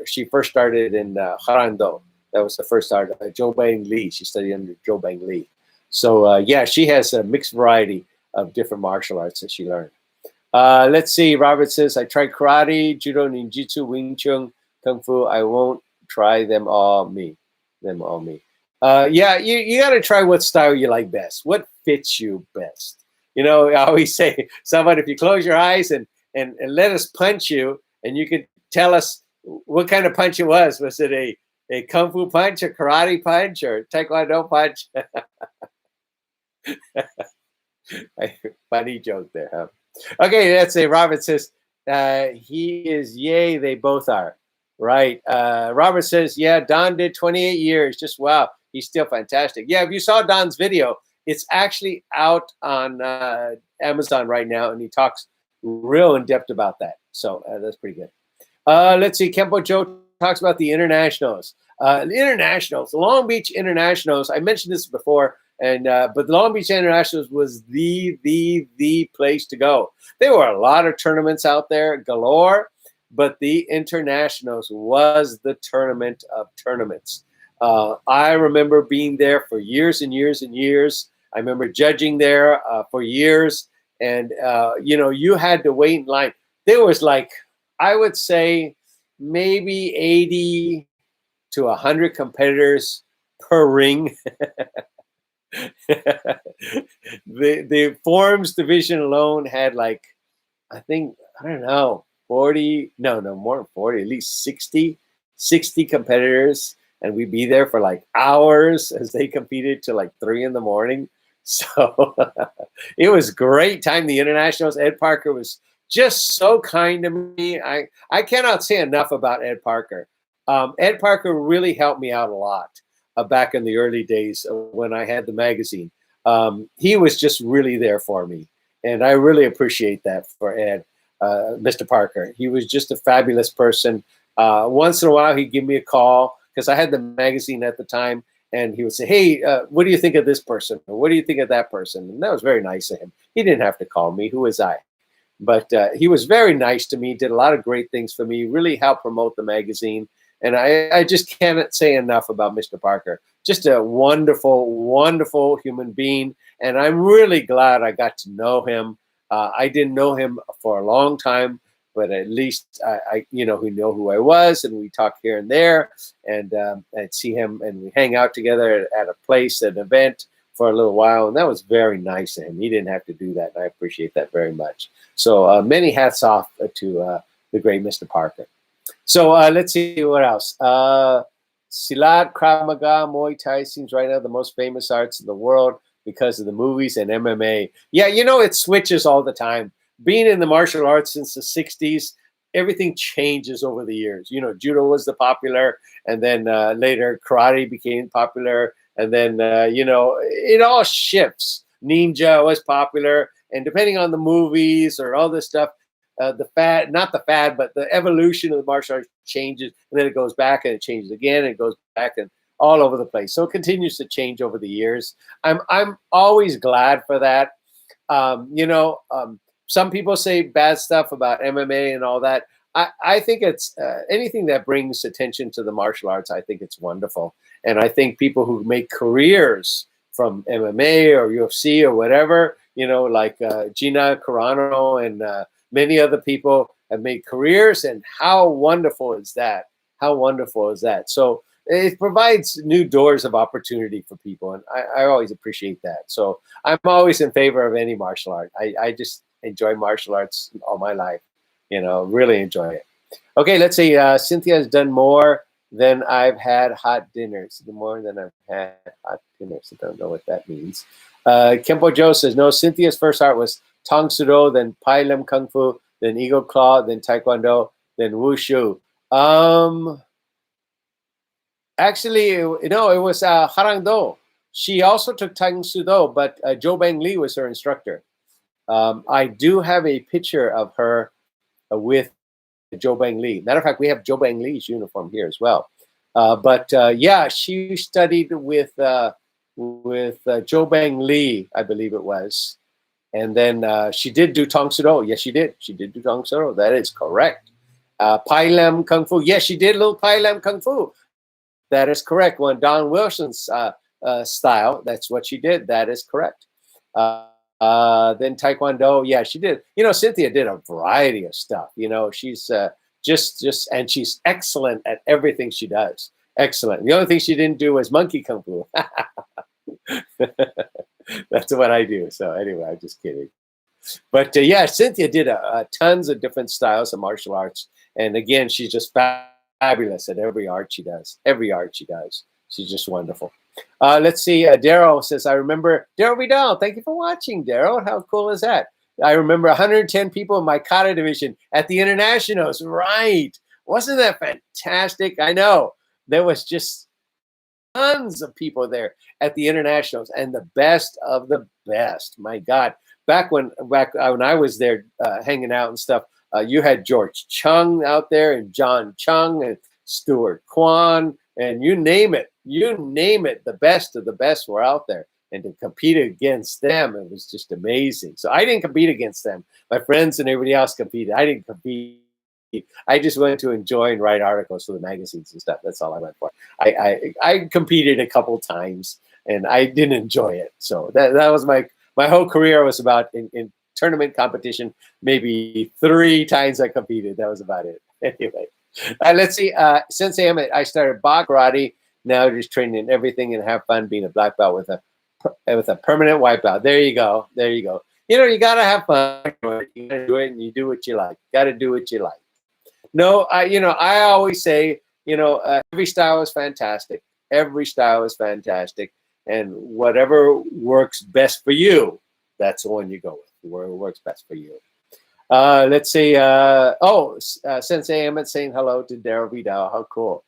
she first started in Harangdo. That was the first art. Zhou Bang Li. She studied under Zhou Bang Li. So, she has a mixed variety of different martial arts that she learned. Let's see. Robert says, I tried karate, judo, ninjutsu, Wing Chun, Kung Fu. I won't try them all me. You got to try what style you like best. What fits you best? I always say, someone, if you close your eyes and let us punch you, and you could tell us what kind of punch it was. Was it a kung fu punch, a karate punch, or taekwondo punch? Funny joke there, huh? Okay, let's say Robert says, he is yay, they both are. Right. Robert says, yeah, Don did 28 years. Just wow. He's still fantastic. Yeah, if you saw Don's video, it's actually out on Amazon right now, and he talks real in depth about that. So that's pretty good. Let's see. Kempo Joe talks about the internationals. The Long Beach Internationals. I mentioned this before, but the Long Beach Internationals was the place to go. There were a lot of tournaments out there, galore, but the Internationals was the tournament of tournaments. I remember being there for years and years and years. I remember judging there for years, and you had to wait in line. There was I would say maybe 80 to 100 competitors per ring. The forms division alone had I think, I don't know, 40, no, more than 40, at least 60 competitors. And we'd be there for hours as they competed till 3 in the morning. So it was a great time. The Internationals, Ed Parker was just so kind to me. I cannot say enough about Ed Parker. Ed Parker really helped me out a lot back in the early days when I had the magazine. He was just really there for me. And I really appreciate that for Ed, Mr. Parker. He was just a fabulous person. Once in a while, he'd give me a call because I had the magazine at the time. And he would say, hey, what do you think of this person? Or what do you think of that person? And that was very nice of him. He didn't have to call me. Who was I? But he was very nice to me, did a lot of great things for me, really helped promote the magazine. And I just cannot say enough about Mr. Parker. Just a wonderful, wonderful human being. And I'm really glad I got to know him. I didn't know him for a long time, but at least he know who I was, and we talk here and there, and I'd see him, and we hang out together at a place, an event for a little while, and that was very nice of him. He didn't have to do that, and I appreciate that very much. So many hats off to the great Mr. Parker. So let's see what else. Silat, Krav Maga, Muay Thai seems right now the most famous arts in the world because of the movies and MMA. Yeah, it switches all the time. Being in the martial arts since the 60s, everything changes over the years. Judo was the popular, and then later karate became popular, and then, it all shifts. Ninja was popular, and depending on the movies or all this stuff, not the fad, but the evolution of the martial arts changes, and then it goes back and it changes again, and it goes back and all over the place. So it continues to change over the years. I'm always glad for that. Some people say bad stuff about MMA and all that. I think it's anything that brings attention to the martial arts. I think it's wonderful. And I think people who make careers from MMA or UFC or whatever, like Gina Carano and many other people have made careers. And how wonderful is that? How wonderful is that? So it provides new doors of opportunity for people. And I always appreciate that. So I'm always in favor of any martial art. I just enjoy martial arts all my life, really enjoy it. Okay, let's see. Cynthia has done more than I've had hot dinners. More than I've had hot dinners. I don't know what that means. Kempo Joe says, no, Cynthia's first art was Tang Sudo, then Pai Lim Kung Fu, then Eagle Claw, then Taekwondo, then Wushu. Actually, no, it was Harangdo. She also took Tang Sudo, but Jo Bang Lee was her instructor. I do have a picture of her with Jo Bang Lee. Matter of fact, we have Jo Bang Lee's uniform here as well. But yeah, she studied with Jo Bang Lee, I believe it was, and then she did do Tong Sudo. Yes, she did. She did do Tong Sudo. That is correct. Pai Lam Kung Fu. Yes, she did a little Pai Lam Kung Fu. That is correct. When Don Wilson's style, that's what she did. That is correct. Then Taekwondo, yeah, she did. You know, Cynthia did a variety of stuff. You know, she's and she's excellent at everything she does. Excellent. The only thing she didn't do was monkey kung fu. That's what I do. So anyway, I'm just kidding. But yeah, Cynthia did tons of different styles of martial arts, and again, she's just fabulous at every art she does. Every art she does, she's just wonderful. Let's see. Daryl says, I remember, Daryl Vidal, thank you for watching, Daryl. How cool is that? I remember 110 people in my kata division at the internationals. Right. Wasn't that fantastic? I know. There was just tons of people there at the internationals, and the best of the best. My God. Back when I was there hanging out and stuff, you had George Chung out there, and John Chung, and Stuart Kwan, and you name it, the best of the best were out there. And to compete against them, it was just amazing. So I didn't compete against them. My friends and everybody else competed. I didn't compete. I just went to enjoy and write articles for the magazines and stuff. That's all I went for. I competed a couple times, and I didn't enjoy it. So that was my whole career was about in tournament competition. Maybe 3 times I competed. That was about it. Anyway. Let's see. Sensei Emmett, I started Bach karate. Now just training in everything and have fun being a black belt with a permanent white belt. There you go. There you go. You know, you gotta have fun. You gotta do it, and you do what you like. Gotta do what you like. No, I always say, every style is fantastic. Every style is fantastic, and whatever works best for you, that's the one you go with. Where it works best for you. Let's see. Sensei Emmett saying hello to Daryl Vidal. How cool.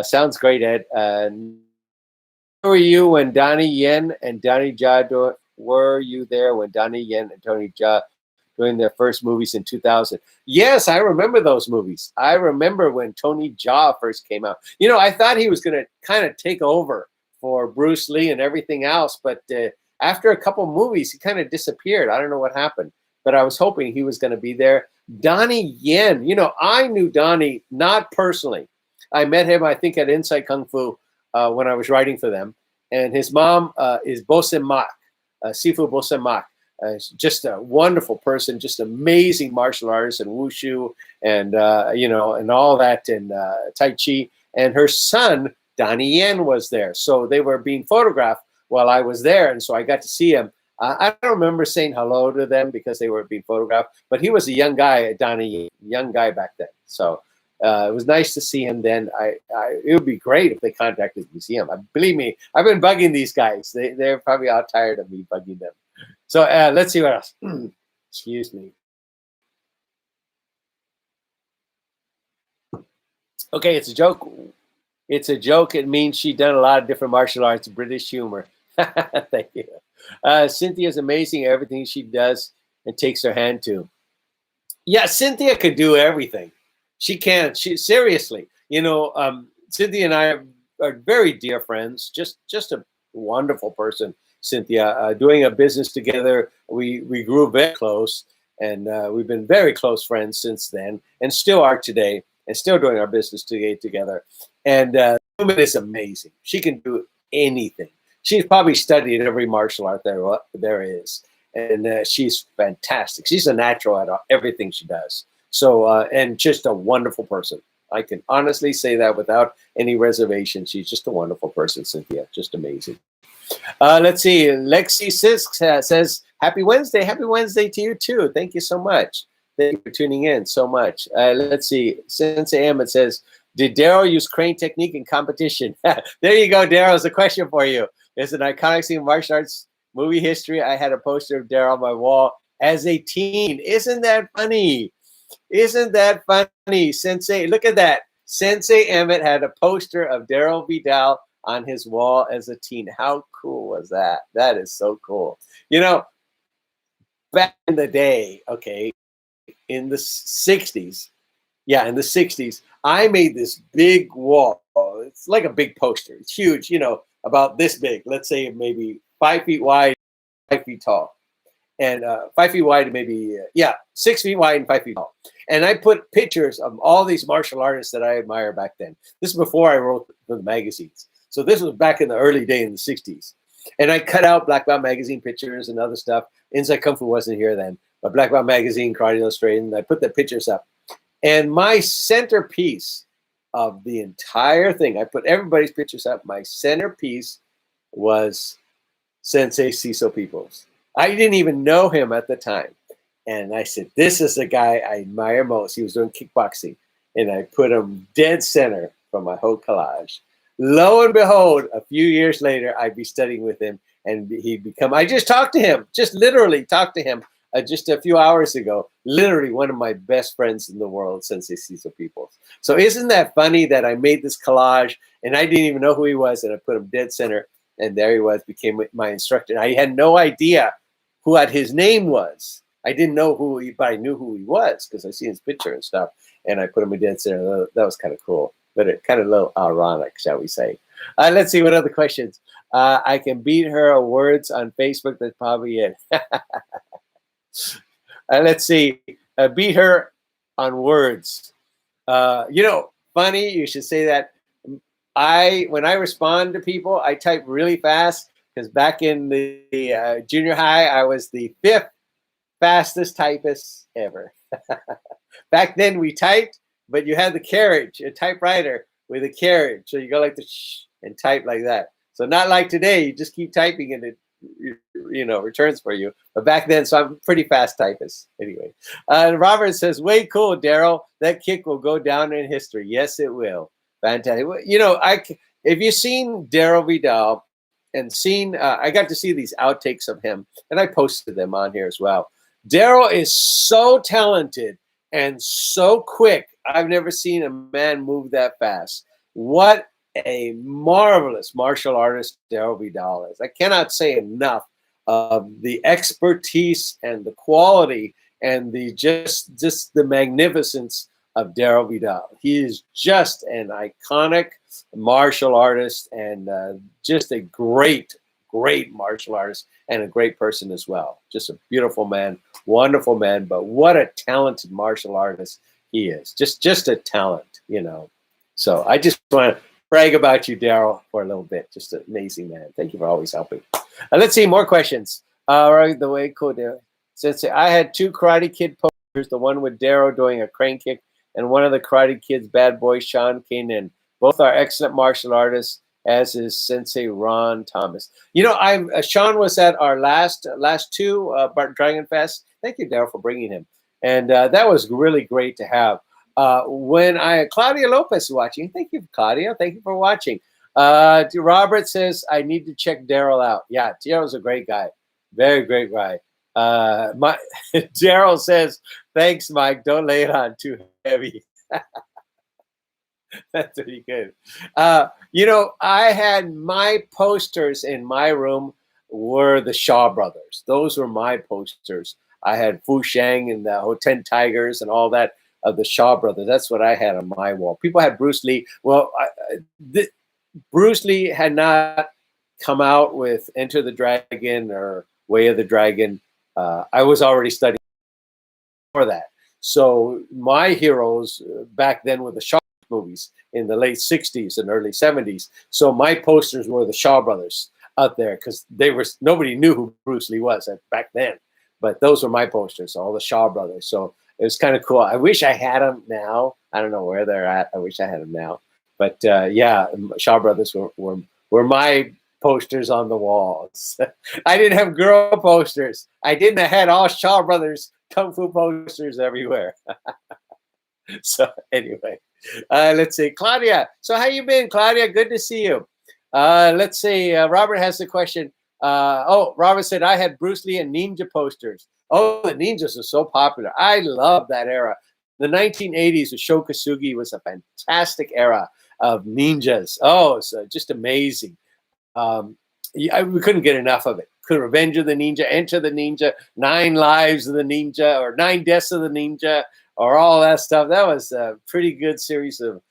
Sounds great, Ed. Were you when Donnie Yen and Donnie Jia were you there when Donnie Yen and Tony Jia doing their first movies in 2000? Yes, I remember those movies. I remember when Tony Jia first came out. You know, I thought he was going to kind of take over for Bruce Lee and everything else, but after a couple movies, he kind of disappeared. I don't know what happened. But I was hoping he was going to be there. Donnie Yen, I knew Donnie not personally. I met him, I think, at Inside Kung Fu when I was writing for them. And his mom is Bo Sim Mak, Sifu Bo Sim Mak. Just a wonderful person, just amazing martial artist and wushu and, and all that and Tai Chi. And her son, Donnie Yen, was there. So they were being photographed while I was there. And so I got to see him. I don't remember saying hello to them because they were being photographed, but he was a young guy, Donnie, young guy back then. So it was nice to see him then. It would be great if they contacted the museum. Believe me, I've been bugging these guys. They're probably all tired of me bugging them. So let's see what else. Excuse me. Okay, it's a joke. It's a joke. It means she's done a lot of different martial arts, British humor. Thank you. Cynthia's amazing at everything she does and takes her hand to. Yeah, Cynthia could do everything. She can. Seriously, Cynthia and I are very dear friends. Just a wonderful person, Cynthia. Doing a business together, we grew very close, and we've been very close friends since then, and still are today, and still doing our business together. And the woman is amazing. She can do anything. She's probably studied every martial art there is. And she's fantastic. She's a natural at everything she does. So, and just a wonderful person. I can honestly say that without any reservation. She's just a wonderful person, Cynthia. Just amazing. Let's see. Lexi Sisk says, Happy Wednesday. Happy Wednesday to you, too. Thank you so much. Thank you for tuning in so much. Let's see. Sensei Emmett says, did Daryl use crane technique in competition? There you go, Daryl. It's a question for you. It's an iconic scene in martial arts movie history. I had a poster of Daryl on my wall as a teen. Isn't that funny? Isn't that funny, Sensei? Look at that. Sensei Emmett had a poster of Daryl Vidal on his wall as a teen. How cool was that? That is so cool. You know, back in the day, okay, in the 60s, yeah, in the 60s, I made this big wall. It's like a big poster. It's huge, you know, about this big. Let's say maybe 5 feet wide, 5 feet tall, and 5 feet wide, maybe, yeah, 6 feet wide and 5 feet tall. And I put pictures of all these martial artists that I admire back then. This is before I wrote for the magazines. So this was back in the early day in the 60s. And I cut out Black Belt Magazine pictures and other stuff. Inside Kung Fu wasn't here then, but Black Belt Magazine, Karate Illustrated, and I put the pictures up. And my centerpiece of the entire thing, I put everybody's pictures up. My centerpiece was Sensei Cecil Peoples. I didn't even know him at the time. And I said, this is the guy I admire most. He was doing kickboxing. And I put him dead center from my whole collage. Lo and behold, a few years later, I'd be studying with him. And he'd become, I just talked to him, just literally talked to him just a few hours ago. Literally one of my best friends in the world, Sensei Cecil Peoples. So isn't that funny that I made this collage and I didn't even know who he was, and I put him dead center, and there he was, became my instructor. I had no idea who his name was. I didn't know who he, but I knew who he was because I see his picture and stuff, and I put him in dead center. That was kind of cool, but it kind of a little ironic, shall we say. Let's see what other questions. I can beat her words on Facebook. That's probably it. Let's see. Beat her on words. You know, funny, you should say that. When I respond to people, I type really fast because back in the junior high, I was the 5th fastest typist ever. Back then we typed, but you had the carriage, a typewriter with a carriage. So you go like this and type like that. So not like today, you just keep typing and it, you know, returns for you. But back then, so I'm pretty fast typist. Anyway, Robert says, way cool, Daryl. That kick will go down in history. Yes, it will. Fantastic. You know, if you've seen Daryl Vidal and seen, I got to see these outtakes of him, and I posted them on here as well. Daryl is so talented and so quick. I've never seen a man move that fast. What a marvelous martial artist Daryl Vidal is. I cannot say enough of the expertise and the quality and the just the magnificence of Daryl Vidal. He is just an iconic martial artist and just a great martial artist and a great person as well. Just a beautiful man, wonderful man, but what a talented martial artist he is. Just a talent, you know. So I just want to brag about you, Daryl, for a little bit. Just an amazing man. Thank you for always helping. Let's see more questions. All right, the way cool, Daryl. Since I had 2 Karate Kid posters, the one with Daryl doing a crane kick and one of the Karate Kid's bad boy, Sean Kanan. Both are excellent martial artists, as is Sensei Ron Thomas. You know, Sean was at our last 2 Dragon Fest. Thank you, Daryl, for bringing him. And that was really great to have. Claudia Lopez is watching. Thank you, Claudia. Thank you for watching. Robert says, I need to check Daryl out. Yeah, Daryl's a great guy. Very great guy. Daryl says, thanks, Mike. Don't lay it on too heavy. That's pretty good. You know, I had my posters in my room were the Shaw Brothers. Those were my posters. I had Fu Shang and the Ho-Ten Tigers and all that of the Shaw Brothers. That's what I had on my wall. People had Bruce Lee. Well, Bruce Lee had not come out with Enter the Dragon or Way of the Dragon. I was already studying for that. So my heroes back then were the Shaw movies in the late 60s and early 70s. So my posters were the Shaw Brothers out there because nobody knew who Bruce Lee was back then. But those were my posters, all the Shaw Brothers. So it was kind of cool. I wish I had them now. I don't know where they're at. I wish I had them now. But yeah, Shaw Brothers were my posters on the walls. I didn't have girl posters. I had all Shaw Brothers Kung Fu posters everywhere. So anyway, let's see. Claudia. So how you been, Claudia? Good to see you. Let's see. Robert has the question. Robert said, I had Bruce Lee and ninja posters. Oh, the ninjas are so popular. I love that era. The 1980s with Shokasugi was a fantastic era of ninjas. Oh, it's just amazing. We couldn't get enough of it. Revenge of the Ninja, Enter the Ninja, 9 Lives of the Ninja, or 9 Deaths of the Ninja, or all that stuff. That was a pretty good series of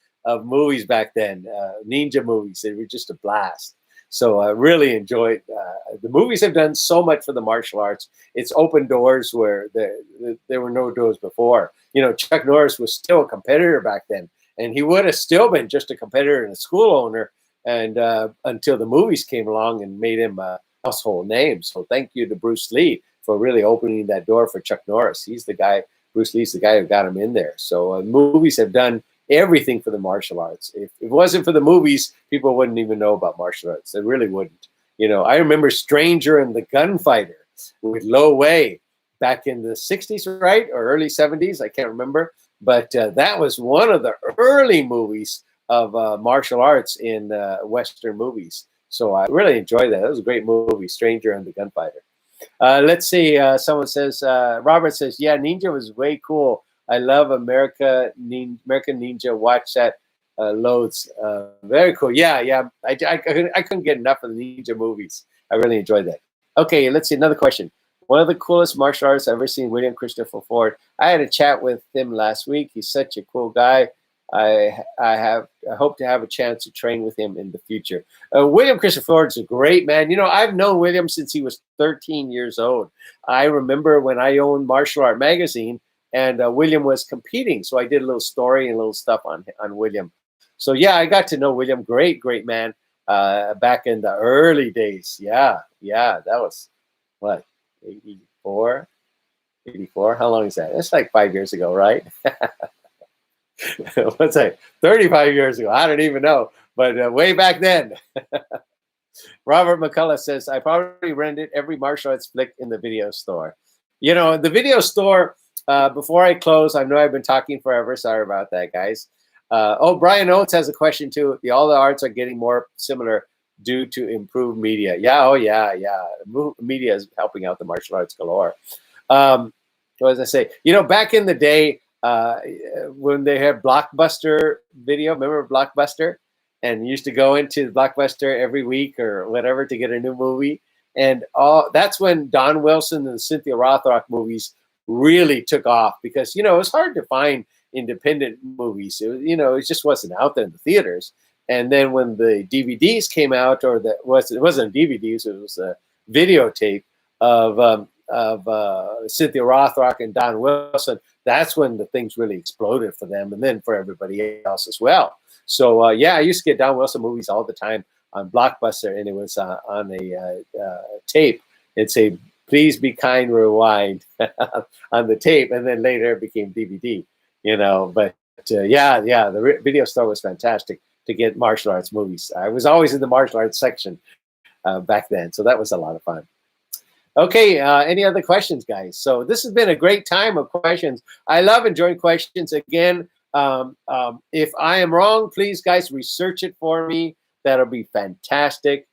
movies back then, ninja movies. They were just a blast. So I really enjoyed. The movies have done so much for the martial arts. It's opened doors where there were no doors before. You know, Chuck Norris was still a competitor back then, and he would have still been just a competitor and a school owner, and until the movies came along and made him a household name. So thank you to Bruce Lee for really opening that door for Chuck Norris. He's the guy. Bruce Lee's the guy who got him in there. So movies have done everything for the martial arts. If it wasn't for the movies, people wouldn't even know about martial arts. They really wouldn't. You know, I remember Stranger and the Gunfighter with Lo Wei back in the 60s, right? Or early 70s. I can't remember. But that was one of the early movies of martial arts in Western movies. So I really enjoyed that. It was a great movie, Stranger and the Gunfighter. Let's see. Someone says, Robert says, yeah, Ninja was way cool. I love American Ninja. Watch that loads. Very cool. Yeah. I couldn't get enough of the Ninja movies. I really enjoyed that. Okay, let's see. Another question. One of the coolest martial artists I've ever seen, William Christopher Ford. I had a chat with him last week. He's such a cool guy. I hope to have a chance to train with him in the future. William Christopher Ford is a great man. You know, I've known William since he was 13 years old. I remember when I owned Martial Art Magazine, and William was competing. So I did a little story and a little stuff on William. So yeah, I got to know William. Great man. Back in the early days. Yeah. That was what, 84? How long is that? It's like 5 years ago, right? Let's say 35 years ago. I don't even know, but way back then. Robert McCullough says, I probably rented every martial arts flick in the video store. You know, the video store, before I close, I know I've been talking forever. Sorry about that, guys. Brian Oates has a question too. All the arts are getting more similar due to improved media. Yeah. Media is helping out the martial arts galore. What was I say? You know, back in the day, when they had Blockbuster video, remember Blockbuster? And you used to go into Blockbuster every week or whatever to get a new movie. And that's when Don Wilson and Cynthia Rothrock movies really took off, because, you know, it was hard to find independent movies. It just wasn't out there in the theaters. And then when the DVDs came out, or it wasn't DVDs, it was a videotape of Cynthia Rothrock and Don Wilson, that's when the things really exploded for them, and then for everybody else as well. So I used to get Don Wilson movies all the time on Blockbuster, and it was on a tape. It'd say, please be kind, rewind on the tape, and then later it became DVD, but the video store was fantastic to get martial arts movies. I was always in the martial arts section back then, so that was a lot of fun. Okay, any other questions, guys? So this has been a great time of questions. I love enjoying questions. Again, if I am wrong, please, guys, research it for me. That'll be fantastic.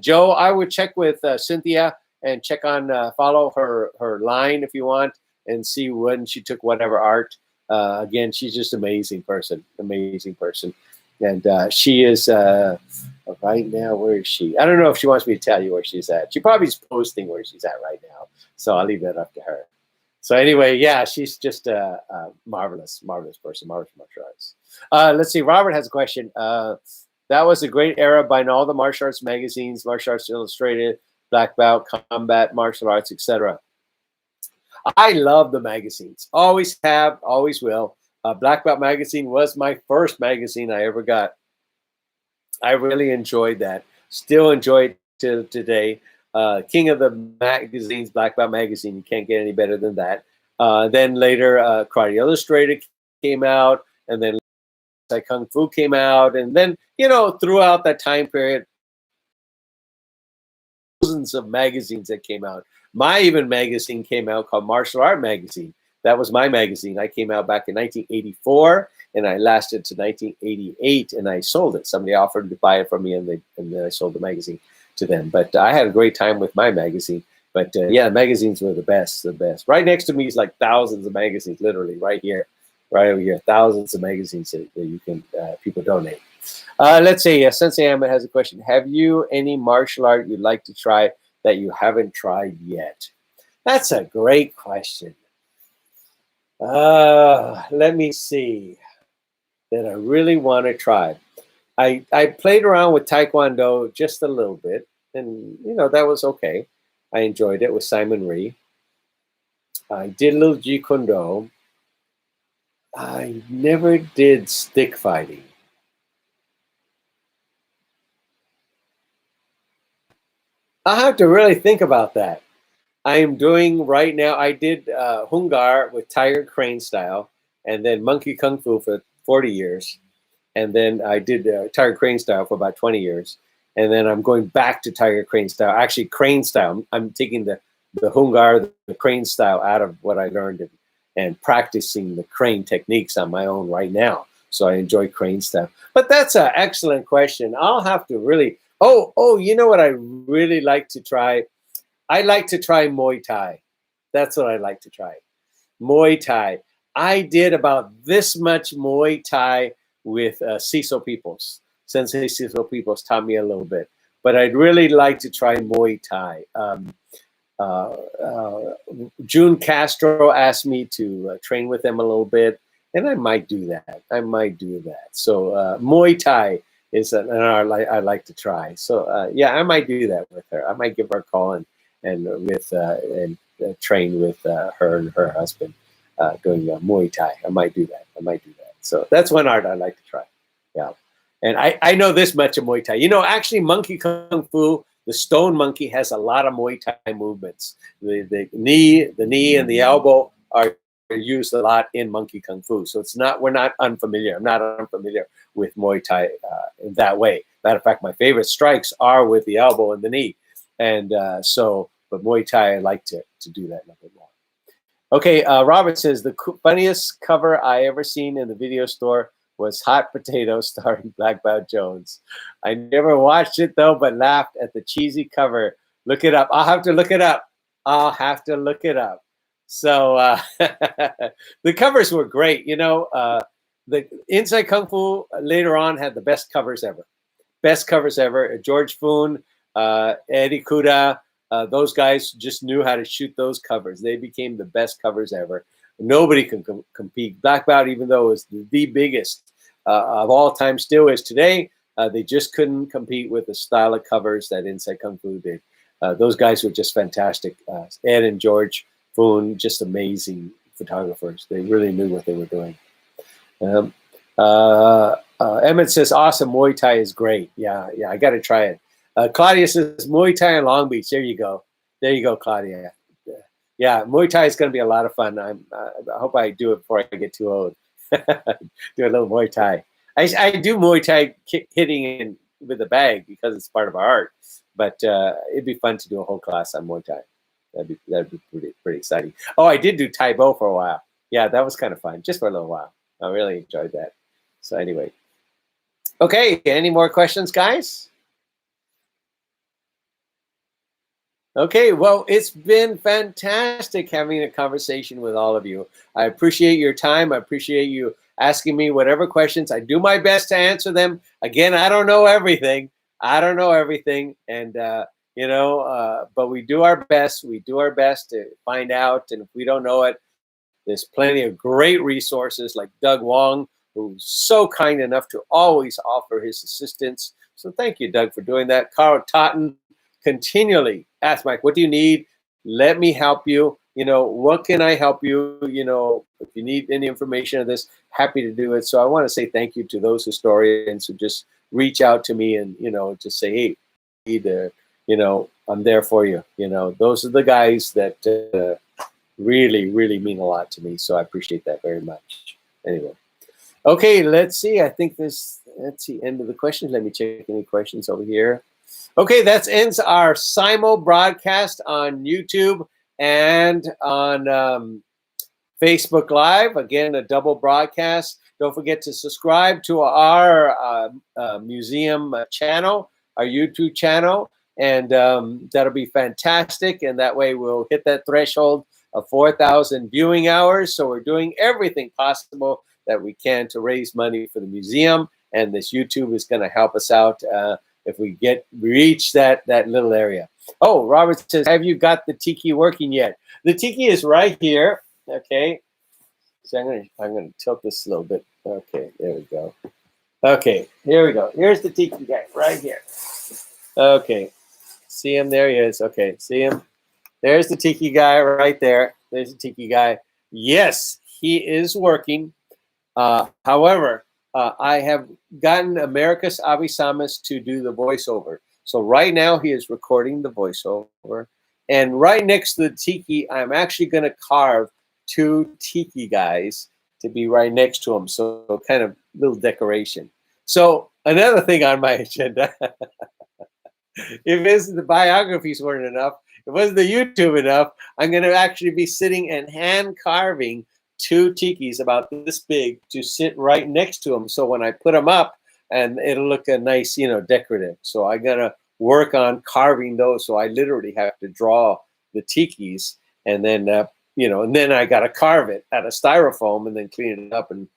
Joe, I would check with Cynthia and check on, follow her line if you want, and see when she took whatever art. Again, she's just an amazing person. And she is, right now, where is she? I don't know if she wants me to tell you where she's at. She probably is posting where she's at right now. So I'll leave that up to her. So anyway, she's just a marvelous person, marvelous martial arts. Let's see, Robert has a question. That was a great era buying all the martial arts magazines, Martial Arts Illustrated, Black Belt, Combat, Martial Arts, etc. I love the magazines. Always have, always will. Black Belt magazine was my first magazine I ever got. I really enjoyed that. Still enjoy it till today. King of the magazines, Black Belt magazine. You can't get any better than that. Then later, Karate Illustrated came out, and then Kung Fu came out, and then throughout that time period, thousands of magazines that came out. My even magazine came out called Martial Art Magazine. That was my magazine. I came out back in 1984, and I lasted to 1988, and I sold it. Somebody offered to buy it from me, and then I sold the magazine to them. But I had a great time with my magazine. But magazines were the best. Right next to me is like thousands of magazines, literally right here. right over here. Thousands of magazines that you can people donate. Let's see. Sensei Ahmed has a question. Have you any martial art you'd like to try that you haven't tried yet? That's a great question. Let me see. That I really want to try. I played around with Taekwondo just a little bit, and that was okay. I enjoyed it with Simon Rhee. I did a little Jeet Kune Do. I never did stick fighting. I have to really think about that. I am doing right now. I did Hungar with Tiger Crane style, and then Monkey Kung Fu for 40 years, and then I did Tiger Crane style for about 20 years, and then I'm going back to Tiger Crane style. Actually, Crane style. I'm taking the Hungar, the Crane style out of what I learned and practicing the Crane techniques on my own right now. So I enjoy Crane style. But that's an excellent question. I'll have to really. Oh, you know what I really like to try? I like to try Muay Thai. That's what I like to try. Muay Thai. I did about this much Muay Thai with Cecil Peoples. Sensei Cecil Peoples taught me a little bit. But I'd really like to try Muay Thai. June Castro asked me to train with them a little bit, and I might do that. So Muay Thai is an art I like to try. So yeah, I might do that with her. I might give her a call and train with her and her husband doing Muay Thai. I might do that. So that's one art I like to try. Yeah, and I know this much of Muay Thai. Actually, Monkey Kung Fu, the stone monkey, has a lot of Muay Thai movements. The knee and the elbow are used a lot in Monkey Kung Fu. So we're not unfamiliar. I'm not unfamiliar with Muay Thai in that way. Matter of fact, my favorite strikes are with the elbow and the knee. And but Muay Thai, I like to do that a little bit more. Okay, Robert says, the funniest cover I ever seen in the video store was Hot Potato starring Black Belt Jones. I never watched it though, but laughed at the cheesy cover. Look it up. I'll have to look it up. So the covers were great. The Inside Kung Fu later on had the best covers ever. George Foon, Eddie Kuda, those guys just knew how to shoot those covers. They became the best covers ever. Nobody can compete. Black Belt, even though it was the biggest of all time, still is today, they just couldn't compete with the style of covers that Inside Kung Fu did. Those guys were just fantastic. Ed and George Foon, just amazing photographers. They really knew what they were doing. Emmett says, awesome, Muay Thai is great. Yeah, I got to try it. Claudia says, Muay Thai in Long Beach. There you go, Claudia. Yeah, Muay Thai is going to be a lot of fun. I hope I do it before I get too old. Do a little Muay Thai. I do Muay Thai hitting in with a bag because it's part of our art. But it'd be fun to do a whole class on Muay Thai. That'd be pretty exciting. Oh, I did do Tai Bo for a while. Yeah, that was kind of fun, just for a little while. I really enjoyed that. So anyway, okay. Any more questions, guys? Okay, well, it's been fantastic having a conversation with all of you. I appreciate your time. I appreciate you asking me whatever questions. I do my best to answer them. Again, I don't know everything. And, but we do our best. We do our best to find out. And if we don't know it, there's plenty of great resources like Doug Wong, who's so kind enough to always offer his assistance. So thank you, Doug, for doing that. Carl Totten continually ask Mike, what do you need? Let me help you. What can I help you? If you need any information of this, happy to do it. So I want to say thank you to those historians who just reach out to me and, just say, hey, either, I'm there for you. Those are the guys that really, really mean a lot to me. So I appreciate that very much. Anyway. Okay, let's see. I think that's the end of the questions. Let me check any questions over here. Okay, that ends our simul broadcast on YouTube and on Facebook Live. Again, a double broadcast. Don't forget to subscribe to our museum channel, our YouTube channel, and that'll be fantastic. And that way we'll hit that threshold of 4,000 viewing hours. So we're doing everything possible that we can to raise money for the museum. And this YouTube is going to help us out if we reach that little area. Oh, Robert says, have you got the tiki working yet? The tiki is right here. Okay. So I'm gonna tilt this a little bit. Okay, there we go. Okay, here we go. Here's the tiki guy right here. Okay, see him? There he is. Okay, see him? There's the tiki guy right there. There's the tiki guy. Yes, he is working. However, I have gotten Americus Avisamas to do the voiceover. So right now he is recording the voiceover. And right next to the tiki, I'm actually going to carve 2 tiki guys to be right next to him. So kind of little decoration. So another thing on my agenda, if the biographies weren't enough, if it wasn't the YouTube enough, I'm going to actually be sitting and hand carving 2 tikis about this big to sit right next to them. So when I put them up, and it'll look a nice, decorative. So I got to work on carving those. So I literally have to draw the tikis, and then and then I got to carve it out of styrofoam and then clean it up, and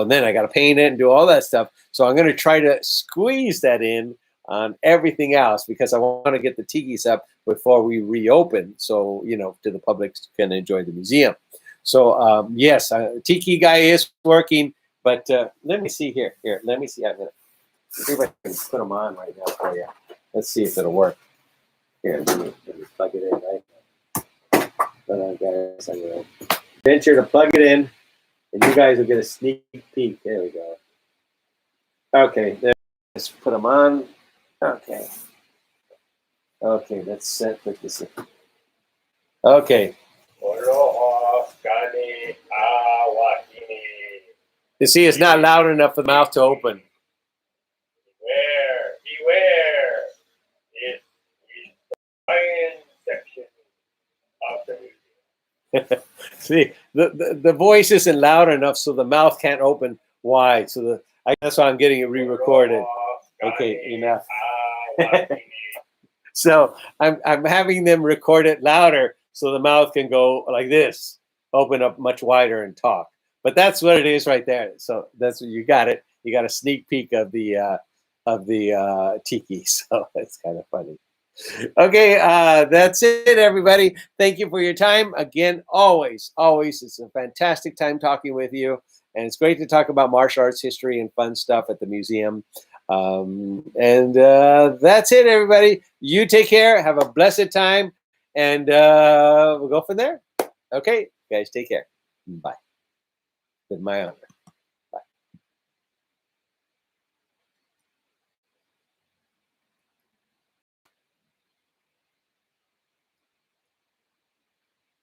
then I got to paint it and do all that stuff. So I'm going to try to squeeze that in on everything else because I want to get the tikis up before we reopen, so to the public can enjoy the museum. So yes, tiki guy is working, but let me see here. Here, let me see. I'm gonna see if I can put them on right now for you. Let's see if it'll work. Here, let me plug it in. Right. Hold on, guys. I'm gonna venture to plug it in, and you guys will get a sneak peek. There we go. Okay, let's put them on. Okay. Okay, let's put this in. Okay. You see, it's not loud enough for the mouth to open. Beware! It's the lion section of the museum. See, the voice isn't loud enough, so the mouth can't open wide. So that's why I'm getting it re-recorded. Okay, enough. So I'm having them record it louder so the mouth can go like this, open up much wider and talk. But that's what it is right there. So that's what you got it. You got a sneak peek of the tiki. So that's kind of funny. Okay, that's it, everybody. Thank you for your time. Again, always, it's a fantastic time talking with you. And it's great to talk about martial arts history and fun stuff at the museum. And that's it, everybody. You take care. Have a blessed time. And we'll go from there. Okay, guys, take care. Bye. With my honor.